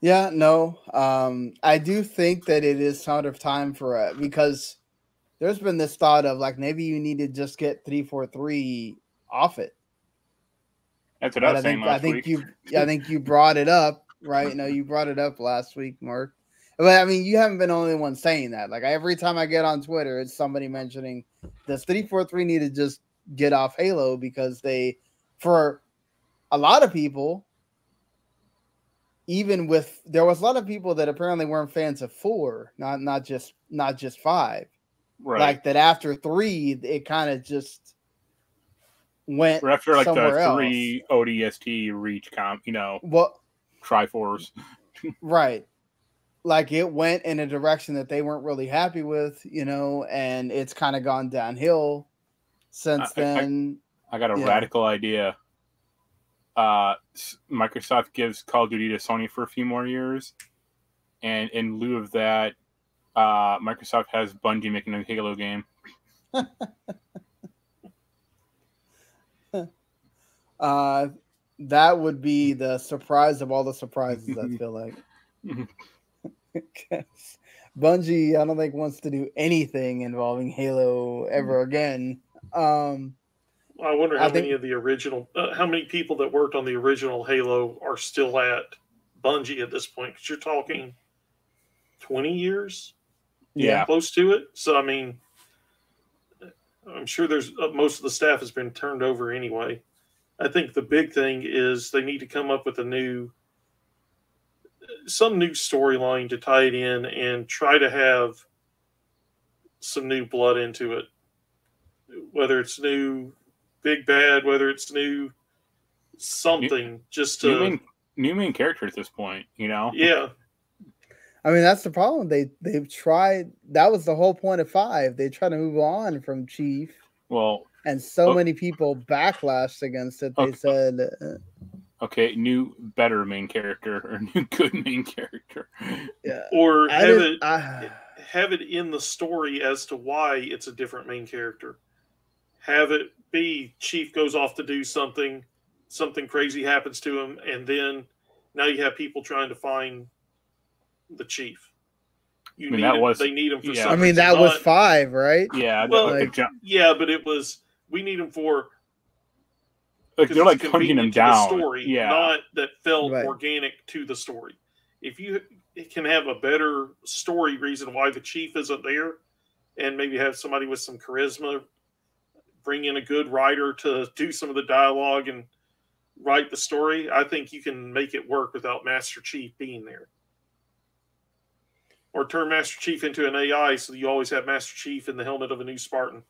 Yeah, no. I do think that it is sort of time for because there's been this thought of like maybe you need to just get 343 off it. That's what I was saying last week. I think you brought it up. Right? No, you brought it up last week, Mark. But I mean, you haven't been the only one saying that. Like every time I get on Twitter, it's somebody mentioning does 343 need to just get off Halo, because for a lot of people, there was a lot of people that apparently weren't fans of 4, not just 5. Right. Like that after 3, it kind of just went or after like somewhere the 3 ODST reach Triforce. Right. Like it went in a direction that they weren't really happy with, and it's kind of gone downhill since then. I got a radical idea. Microsoft gives Call of Duty to Sony for a few more years, and in lieu of that, Microsoft has Bungie making a Halo game. That would be the surprise of all the surprises, I feel like. Bungie, I don't think, wants to do anything involving Halo ever again. I wonder how many of the original, how many people that worked on the original Halo are still at Bungie at this point, because you're talking 20 years? Yeah. Close to it. So, I mean, I'm sure there's most of the staff has been turned over anyway. I think the big thing is they need to come up with some new storyline to tie it in and try to have some new blood into it. Whether it's new big bad, whether it's new something, just to new main character at this point, Yeah. I mean, that's the problem. They've tried. That was the whole point of 5. They tried to move on from Chief. Well, and so many people backlashed against it. They said, "Okay, new better main character or new good main character." Yeah, or have it in the story as to why it's a different main character. Have it be Chief goes off to do something crazy happens to him, and then now you have people trying to find the Chief. They need him for some reason. I mean, that was 5, right? Yeah. Well, yeah, but it was, we need him for... they're like hunting him down. The story, not that felt organic to the story. If you can have a better story reason why the Chief isn't there, and maybe have somebody with some charisma, bring in a good writer to do some of the dialogue and write the story, I think you can make it work without Master Chief being there. Or turn Master Chief into an AI so you always have Master Chief in the helmet of a new Spartan.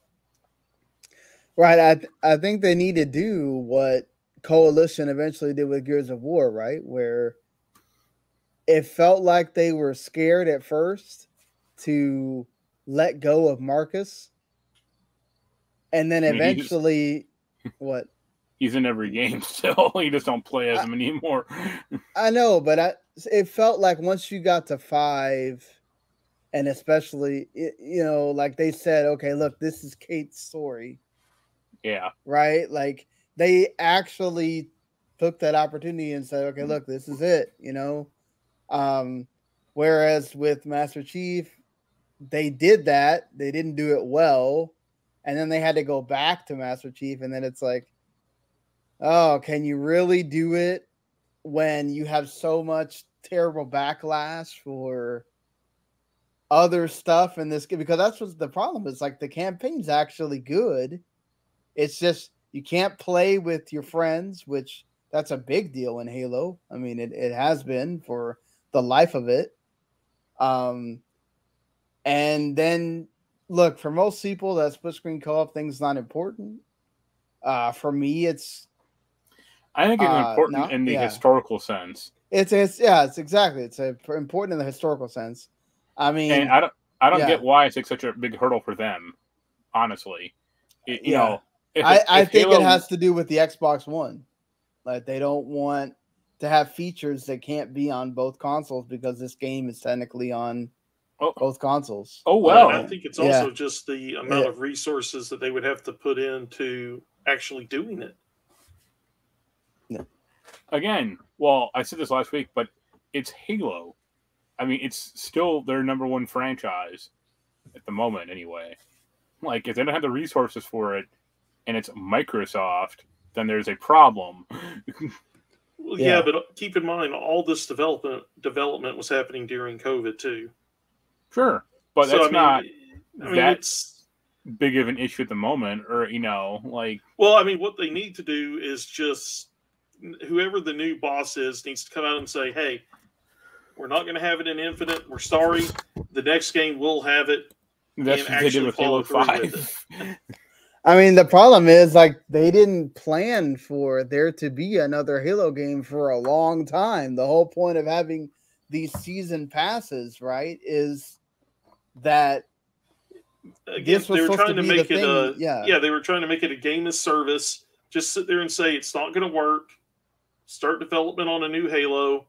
Right. I think they need to do what Coalition eventually did with Gears of War, right? Where it felt like they were scared at first to let go of Marcus. And then eventually, what? He's in every game still. You just don't play as him anymore. I know, but it felt like once you got to 5, and especially, like they said, okay, look, this is Kate's story. Yeah. Right? Like, they actually took that opportunity and said, okay, look, this is it, Whereas with Master Chief, they did that. They didn't do it well. And then they had to go back to Master Chief. And then it's like, oh, can you really do it when you have so much terrible backlash for other stuff in this game? Because that's what the problem is. Like, the campaign's actually good. It's just you can't play with your friends, which that's a big deal in Halo. I mean, it has been for the life of it. And then, look, for most people, that split screen co-op thing's not important. For me, it's... I think it's important in the historical sense. It's exactly. It's important in the historical sense. I mean... And I don't get why it's like such a big hurdle for them, honestly. I think it has to do with the Xbox One. Like, they don't want to have features that can't be on both consoles because this game is technically on both consoles. Oh, well. I think it's also just the amount of resources that they would have to put into actually doing it. Yeah. Again, well, I said this last week, but it's Halo. I mean, it's still their number one franchise at the moment, anyway. Like, if they don't have the resources for it, and it's Microsoft, then there's a problem. Well, yeah, but keep in mind, all this development was happening during COVID, too. Sure, but that's not it's big of an issue at the moment, or, like... Well, I mean, what they need to do is just... Whoever the new boss is needs to come out and say, hey, we're not going to have it in Infinite. We're sorry. The next game will have it. That's what they did with Halo 5. I mean, the problem is, like, they didn't plan for there to be another Halo game for a long time. The whole point of having these season passes, right, is that again, they were trying to make it they were trying to make it a game as service. Just sit there and say it's not going to work. Start development on a new Halo,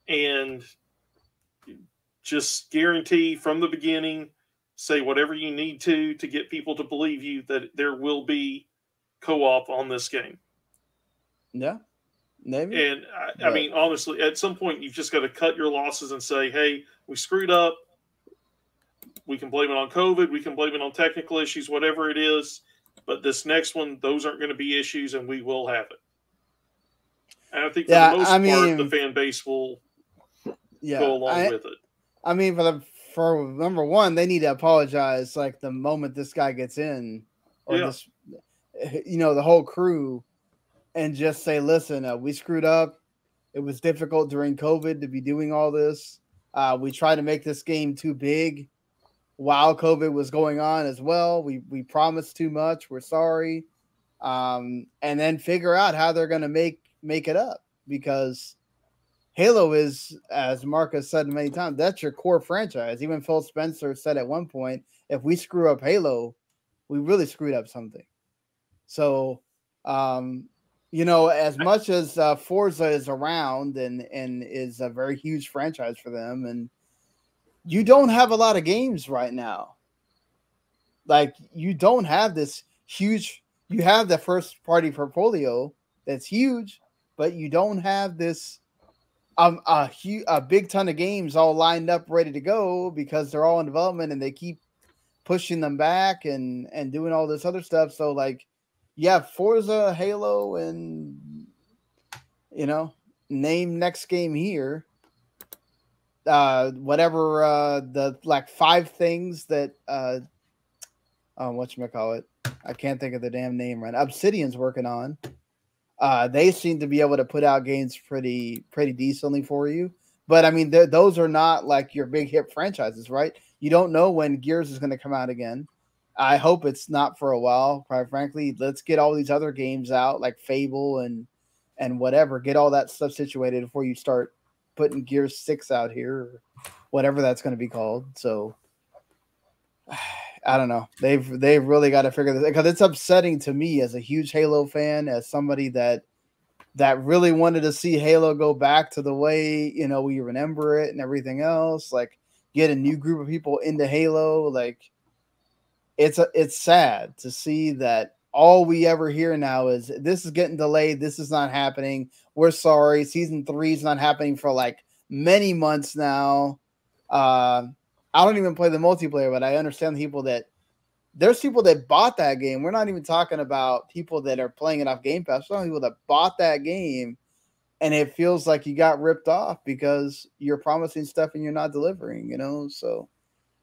and just guarantee from the beginning. Say whatever you need to get people to believe you that there will be co-op on this game. Yeah, maybe. And I mean, honestly, at some point you've just got to cut your losses and say, "Hey, we screwed up. We can blame it on COVID. We can blame it on technical issues, whatever it is. But this next one, those aren't going to be issues, and we will have it." And I think for the most part, the fan base will go along with it. I mean, for the for number one, they need to apologize like the moment this guy gets in, or this, the whole crew, and just say, listen, we screwed up. It was difficult during COVID to be doing all this. We tried to make this game too big while COVID was going on as well. We promised too much. We're sorry. And then figure out how they're going to make it up, because Halo is, as Marc has said many times, that's your core franchise. Even Phil Spencer said at one point, if we screw up Halo, we really screwed up something. So, as much as Forza is around and is a very huge franchise for them, and you don't have a lot of games right now. Like, you don't have this huge. You have the first party portfolio that's huge, but you don't have this a big ton of games all lined up ready to go, because they're all in development and they keep pushing them back and doing all this other stuff. So like, yeah, Forza, Halo, and name next game here. Whatever the like 5 things that whatchamacallit, I can't think of the damn name right now. Obsidian's working on. They seem to be able to put out games pretty decently for you. But I mean, those are not like your big hit franchises, right? You don't know when Gears is going to come out again. I hope it's not for a while, quite frankly. Let's get all these other games out, like Fable and whatever. Get all that stuff situated before you start putting Gears 6 out here, or whatever that's going to be called. So I don't know. They've really got to figure this, because it's upsetting to me as a huge Halo fan, as somebody that really wanted to see Halo go back to the way, we remember it and everything else, like get a new group of people into Halo. Like, it's sad to see that all we ever hear now is this is getting delayed. This is not happening. We're sorry. Season 3 is not happening for like many months now. I don't even play the multiplayer, but I understand there's people that bought that game. We're not even talking about people that are playing it off Game Pass. Some people that bought that game, and it feels like you got ripped off because you're promising stuff and you're not delivering, So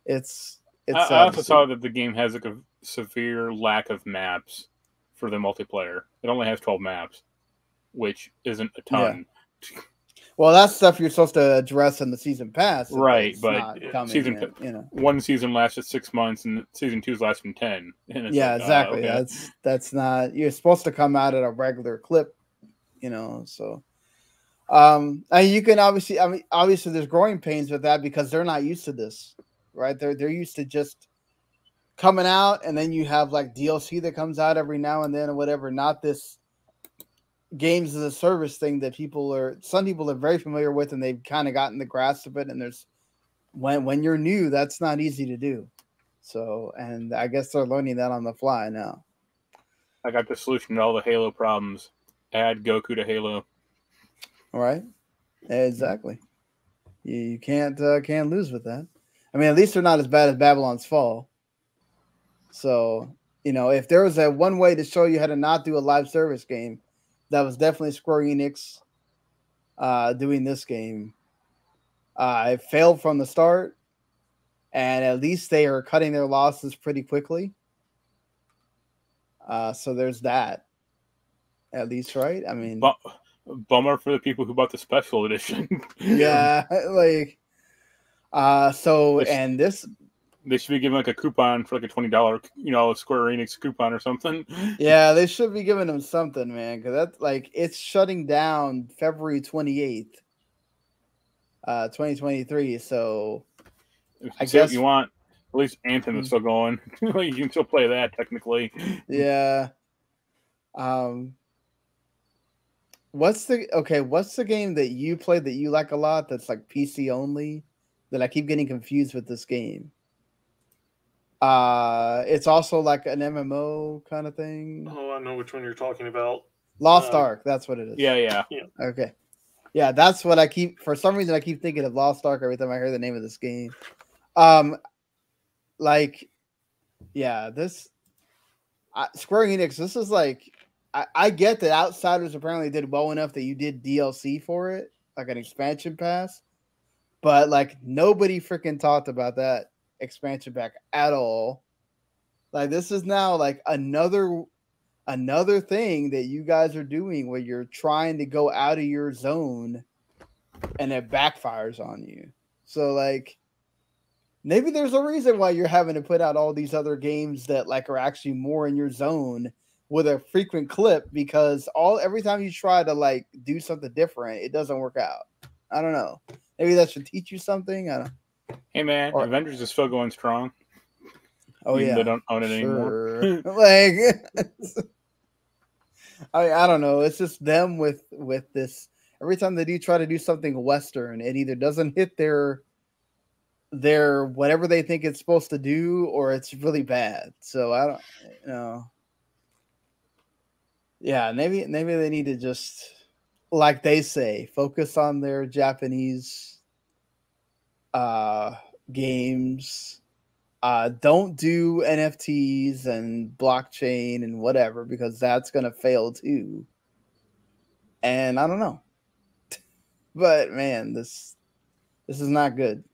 it's I also saw that the game has like a severe lack of maps for the multiplayer. It only has 12 maps, which isn't a ton. Yeah. Well, that's stuff you're supposed to address in the season pass, right? But one season lasted 6 months, and season 2's lasting 10. Yeah, like, exactly. Okay. That's not. You're supposed to come out at a regular clip, So, and you can obviously, there's growing pains with that because they're not used to this, right? They're used to just coming out, and then you have like DLC that comes out every now and then or whatever. Not this games as a service thing that some people are very familiar with, and they've kind of gotten the grasp of it. And there's when you're new, that's not easy to do. So, and I guess they're learning that on the fly now. I got the solution to all the Halo problems. Add Goku to Halo. All right. Exactly. You can't lose with that. I mean, at least they're not as bad as Babylon's Fall. So, if there was a one way to show you how to not do a live service game, that was definitely Square-Enix doing this game. It failed from the start, and at least they are cutting their losses pretty quickly. So there's that. At least, right? I mean, bummer for the people who bought the special edition. Yeah, like, this. They should be giving like a coupon for like a $20, Square Enix coupon or something. Yeah, they should be giving them something, man, because that's like it's shutting down February 28th, 2023. So I guess what you want. At least Anthem is still going. You can still play that technically. Yeah. What's the game that you played that you like a lot that's like PC only that I keep getting confused with this game? It's also like an MMO kind of thing. Oh, I know which one you're talking about. Lost Ark, that's what it is. Yeah. Okay. Yeah, that's what for some reason I keep thinking of Lost Ark every time I hear the name of this game. Square Enix, this is like, I get that Outsiders apparently did well enough that you did DLC for it, like an expansion pass. but like nobody freaking talked about that expansion pack at all. Like this is now like another thing that you guys are doing where you're trying to go out of your zone and it backfires on you. So like maybe there's a reason why you're having to put out all these other games that like are actually more in your zone with a frequent clip, because every time you try to like do something different, it doesn't work out. I don't know. Maybe that should teach you something. I don't. Hey man, Avengers is still going strong. Oh Even yeah, they don't own it anymore. Like, I don't know. It's just them with this. Every time they do try to do something Western, it either doesn't hit their whatever they think it's supposed to do, or it's really bad. So I don't, you know. Yeah, maybe they need to just, like they say, focus on their Japanese games. Don't do NFTs and blockchain and whatever, because that's gonna fail too. And I don't know. But man, this is not good.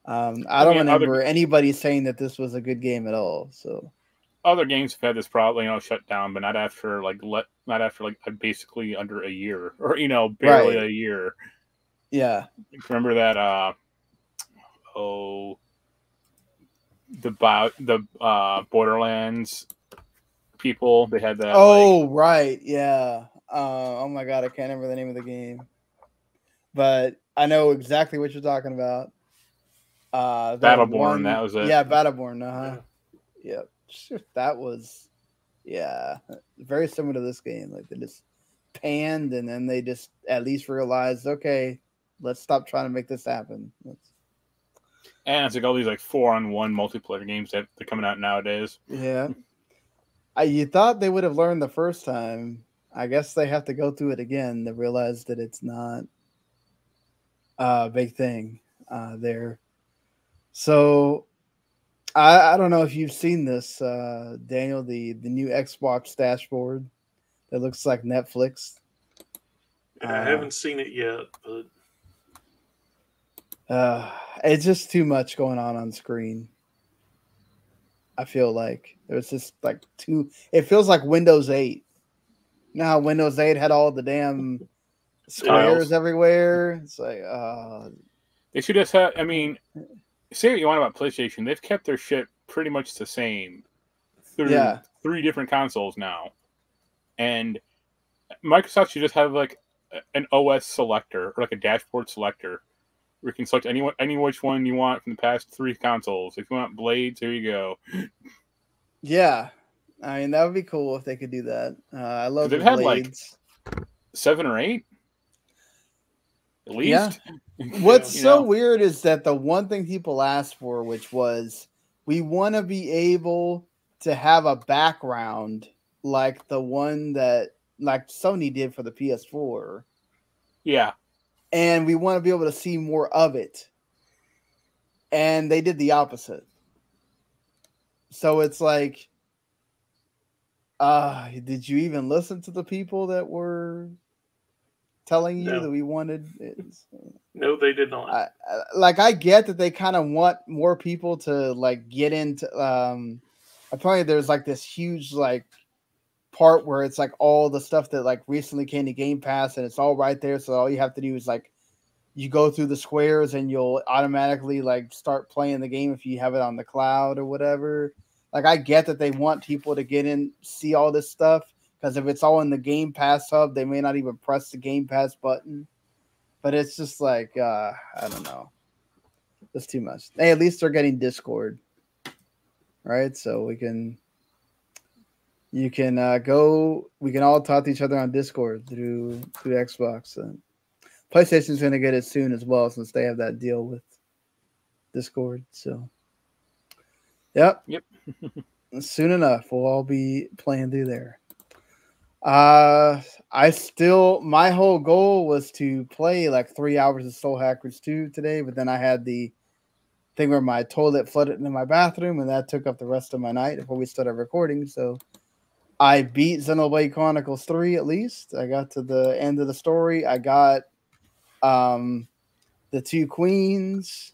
I don't remember anybody saying that this was a good game at all. So other games have had this problem, shut down, but not after basically under a year, or barely a year. Yeah. Remember that? The Borderlands people, they had that. Oh right, yeah. Oh my god, I can't remember the name of the game, but I know exactly what you're talking about. Battleborn, that was it. Yeah, Battleborn. Yep. That was, very similar to this game. Like they just panned, and then they just at least realized, okay, let's stop trying to make this happen. And it's like all these 4-on-1 multiplayer games that are coming out nowadays. Yeah. You thought they would have learned the first time. I guess they have to go through it again to realize that it's not a big thing there. So I don't know if you've seen this, Daniel, the new Xbox dashboard that looks like Netflix. I haven't seen it yet, but it's just too much going on screen. I feel like there's just it feels like Windows 8. You know how Windows 8 had all the damn squares everywhere? It's like, they should just have, say what you want about PlayStation, they've kept their shit pretty much the same through 3 different consoles now. And Microsoft should just have an OS selector, or a dashboard selector, where you can select any which one you want from the past 3 consoles. If you want Blades, here you go. Yeah. That would be cool if they could do that. I love they've the had Blades. 7 or 8 at least. Yeah. What's so weird is that the one thing people asked for, which was, we want to be able to have a background like the one that Sony did for the PS4. Yeah. And we want to be able to see more of it. And they did the opposite. So it's like, did you even listen to the people that were telling you that we wanted it? No, they did not. I get that they kind of want more people to get into. Apparently, there's this huge part where it's all the stuff that recently came to Game Pass, and it's all right there. So all you have to do is you go through the squares, and you'll automatically start playing the game if you have it on the cloud or whatever. I get that they want people to get in, see all this stuff, because if it's all in the Game Pass hub, they may not even press the Game Pass button. But it's just I don't know. It's too much. Hey, at least they're getting Discord, right? So we can all talk to each other on Discord through Xbox. And PlayStation's going to get it soon as well, since they have that deal with Discord. So, yep. Soon enough, we'll all be playing through there. My whole goal was to play 3 hours of Soul Hackers 2 today, but then I had the thing where my toilet flooded into my bathroom, and that took up the rest of my night before we started recording. So I beat Xenoblade Chronicles 3 at least. I got to the end of the story. I got the two queens,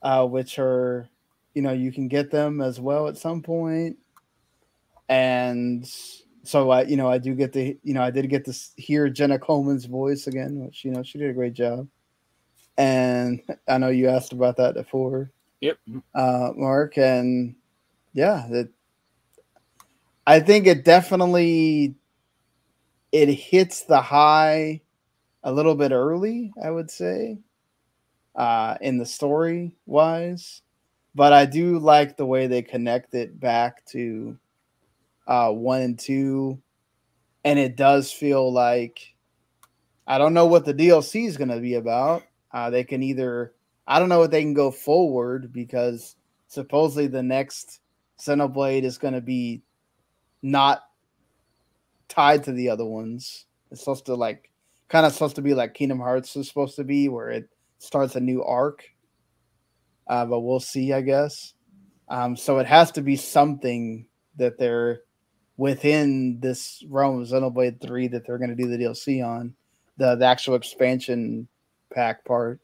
which are, you can get them as well at some point. And so I do get to, I did get to hear Jenna Coleman's voice again, which, she did a great job. And I know you asked about that before. Yep. Mark. And yeah, I think it definitely, it hits the high a little bit early, I would say, in the story wise, but I do like the way they connect it back to 1 and 2, and it does feel like, I don't know what the DLC is going to be about. They can either, I don't know what they can go forward, because supposedly the next Xenoblade is going to be not tied to the other ones. It's supposed to kind of supposed to be like Kingdom Hearts is supposed to be, where it starts a new arc. But we'll see, I guess. So it has to be something that they're within this realm of Xenoblade 3 that they're going to do the DLC on, the actual expansion pack part.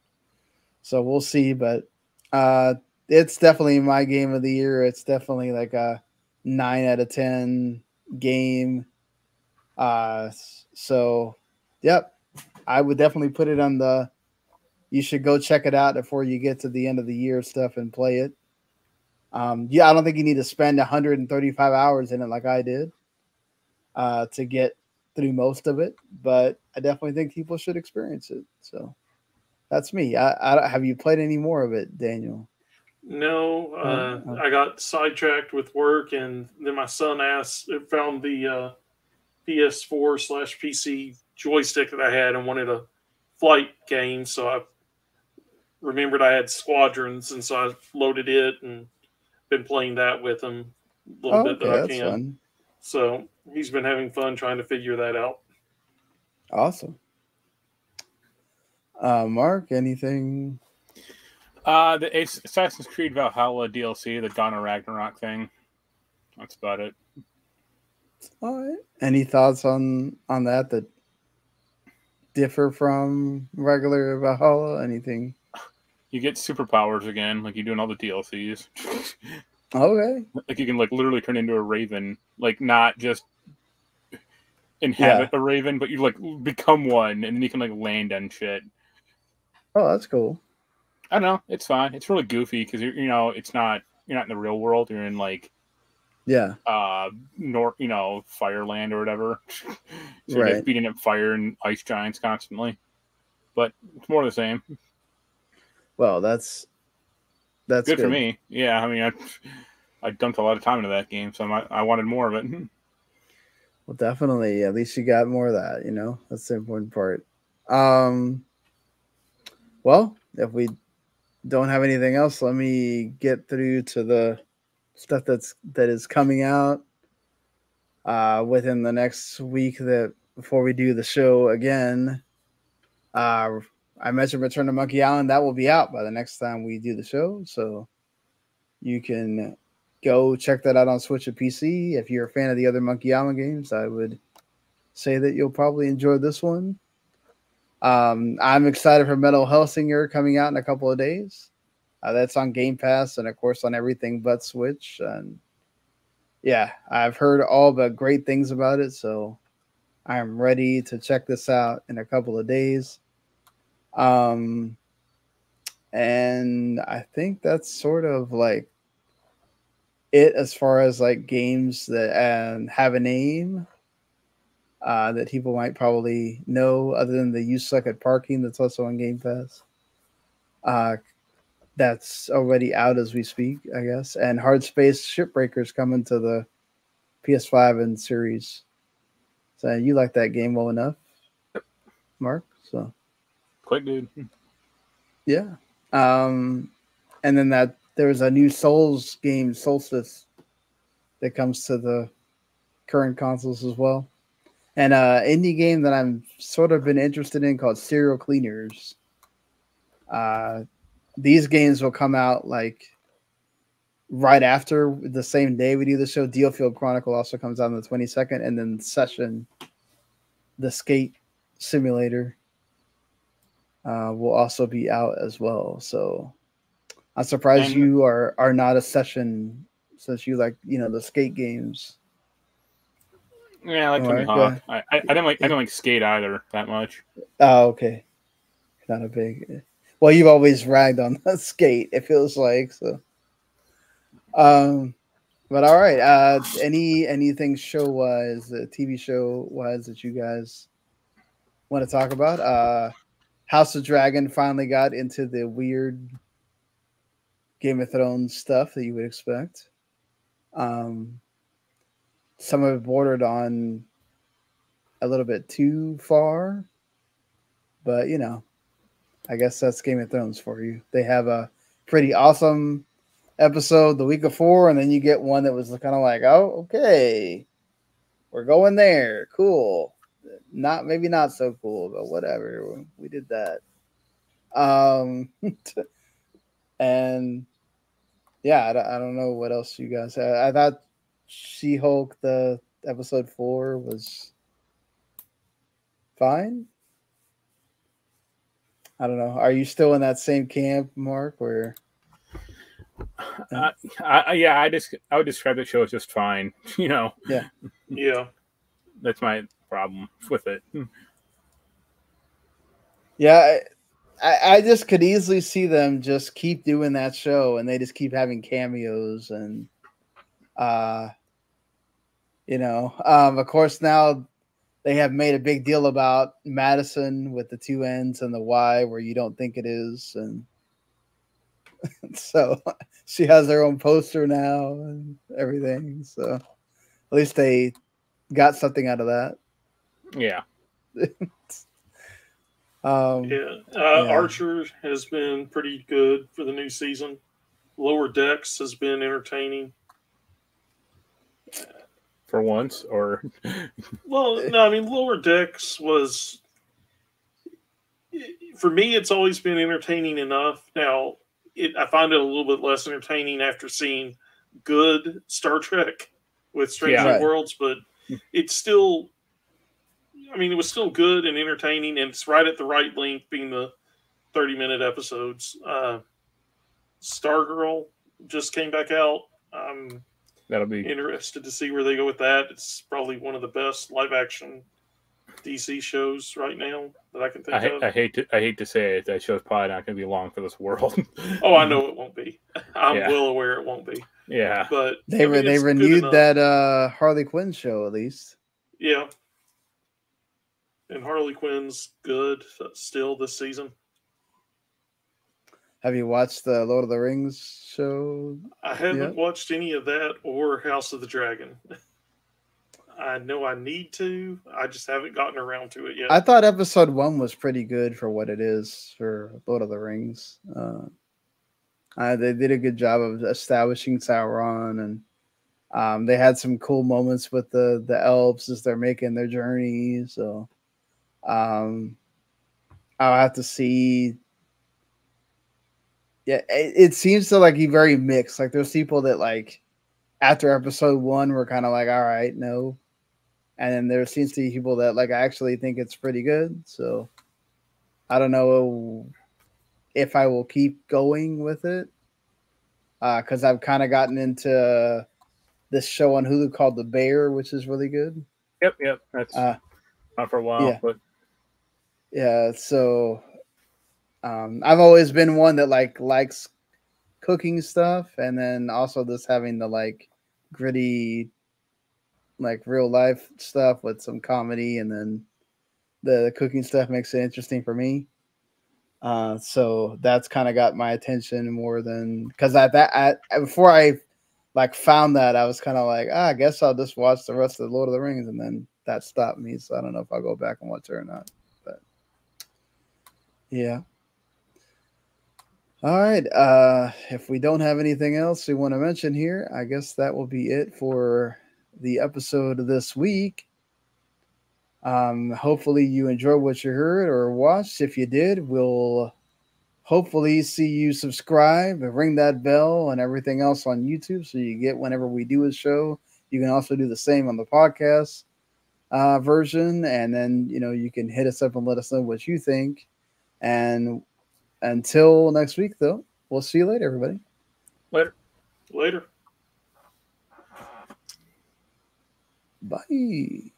So we'll see, but it's definitely my game of the year. It's definitely like a 9 out of 10 game. So, yep, I would definitely put it on you should go check it out before you get to the end of the year stuff and play it. Yeah, I don't think you need to spend 135 hours in it like I did to get through most of it, but I definitely think people should experience it. So that's me. I have you played any more of it, Daniel? No, I got sidetracked with work, and then my son found the PS4/PC joystick that I had and wanted a flight game, so I remembered I had Squadrons, and so I loaded it and been playing that with him a little bit that I can. Fun. So he's been having fun trying to figure that out. Awesome. Mark, anything? The Assassin's Creed Valhalla DLC, the Dawn of Ragnarok thing. That's about it. All right. Any thoughts on that differ from regular Valhalla? Anything? You get superpowers again, like you do in all the DLCs. Okay. Like you can literally turn into a raven, not just inhabit a raven, but you become one, and then you can land on shit. Oh, that's cool. I don't know. It's fine. It's really goofy because you're not in the real world. You're in Fireland or whatever. So you're just beating up fire and ice giants constantly. But it's more the same. Well, that's good for me. Yeah, I mean, I dumped a lot of time into that game, so I wanted more of it. Well, definitely. At least you got more of that. That's the important part. Well, if we don't have anything else, let me get through to the stuff that is coming out within the next week. That before we do the show again, I mentioned Return to Monkey Island. That will be out by the next time we do the show, so you can go check that out on Switch or PC. If you're a fan of the other Monkey Island games, I would say that you'll probably enjoy this one. I'm excited for Metal Hellsinger coming out in a couple of days. That's on Game Pass and, of course, on everything but Switch. And yeah, I've heard all the great things about it, so I'm ready to check this out in a couple of days. And I think that's sort of it as far as games that have a name that people might probably know, other than the You Suck at Parking that's also on Game Pass. That's already out as we speak, I guess. And Hard Space Shipbreakers coming to the PS5 and series. So you like that game well enough, Mark? So quite good. Yeah. And then there's a new Souls game, Solstice, that comes to the current consoles as well. And indie game that I'm sort of been interested in called Serial Cleaners. These games will come out right after the same day we do the show. Dealfield Chronicle also comes out on the 22nd, and then Session, the skate simulator. will also be out as well. So I'm surprised And you are not a session since you like the skate games. yeah, I like Tony Alright, go Hawk. ahead. I don't like skate either that much. Oh, okay. Not a big. Well, you've always ragged on the skate. It feels like so. But all right. Anything show wise, TV show wise that you guys want to talk about? House of Dragon finally got into the weird Game of Thrones stuff that you would expect. Some of it bordered on a little bit too far, but I guess that's Game of Thrones for you. They have a pretty awesome episode the week before, and then you get one that was kind of like, oh, okay, we're going there. Cool. Maybe not so cool, but whatever. We did that. And yeah, I don't know what else you guys had. I thought She-Hulk, the episode 4 was fine. I don't know. Are you still in that same camp, Mark? Where? I would describe the show as just fine. Yeah. Yeah. That's my problem with it. Yeah, I just could easily see them just keep doing that show, and they just keep having cameos, and of course now they have made a big deal about Madison with the 2 N's and the Y where you don't think it is, and so she has her own poster now and everything. So at least they got something out of that. Yeah. Archer has been pretty good for the new season. Lower Decks has been entertaining. For once, or well, no, I mean Lower Decks was, for me, it's always been entertaining enough. Now, I find it a little bit less entertaining after seeing good Star Trek with Strange New Worlds, but it's still, I mean, it was still good and entertaining, and it's right at the right length, being the 30-minute episodes. Stargirl just came back out. That'll be interested to see where they go with that. It's probably one of the best live-action DC shows right now that I can think of. I hate to say it. That show's probably not going to be long for this world. Oh, I know it won't be. I'm well aware it won't be. Yeah, but they renewed that Harley Quinn show at least. Yeah, and Harley Quinn's good still this season. Have you watched the Lord of the Rings show? I haven't watched any of that or House of the Dragon. I know I need to. I just haven't gotten around to it yet. I thought episode 1 was pretty good for what it is for Lord of the Rings. They did a good job of establishing Sauron, and they had some cool moments with the elves as they're making their journey. So I'll have to see. Yeah, it seems to be very mixed. Like there's people that after episode 1 were kind of like, all right, no. And then there seems to be people that actually think it's pretty good. So I don't know if I will keep going with it. Because I've kind of gotten into this show on Hulu called The Bear, which is really good. Yep. That's not for a while, but yeah. So I've always been one that likes cooking stuff, and then also this having the gritty, real life stuff with some comedy, and then the cooking stuff makes it interesting for me. So that's kind of got my attention more than because before I found that, I was kind of I guess I'll just watch the rest of the Lord of the Rings, and then that stopped me. So I don't know if I'll go back and watch it or not. But yeah. All right. If we don't have anything else we want to mention here, I guess that will be it for the episode of this week. Hopefully you enjoyed what you heard or watched. If you did, we'll hopefully see you subscribe and ring that bell and everything else on YouTube so you get whenever we do a show. You can also do the same on the podcast version, and then you can hit us up and let us know what you think. And until next week, though, we'll see you later, everybody. Later. Bye.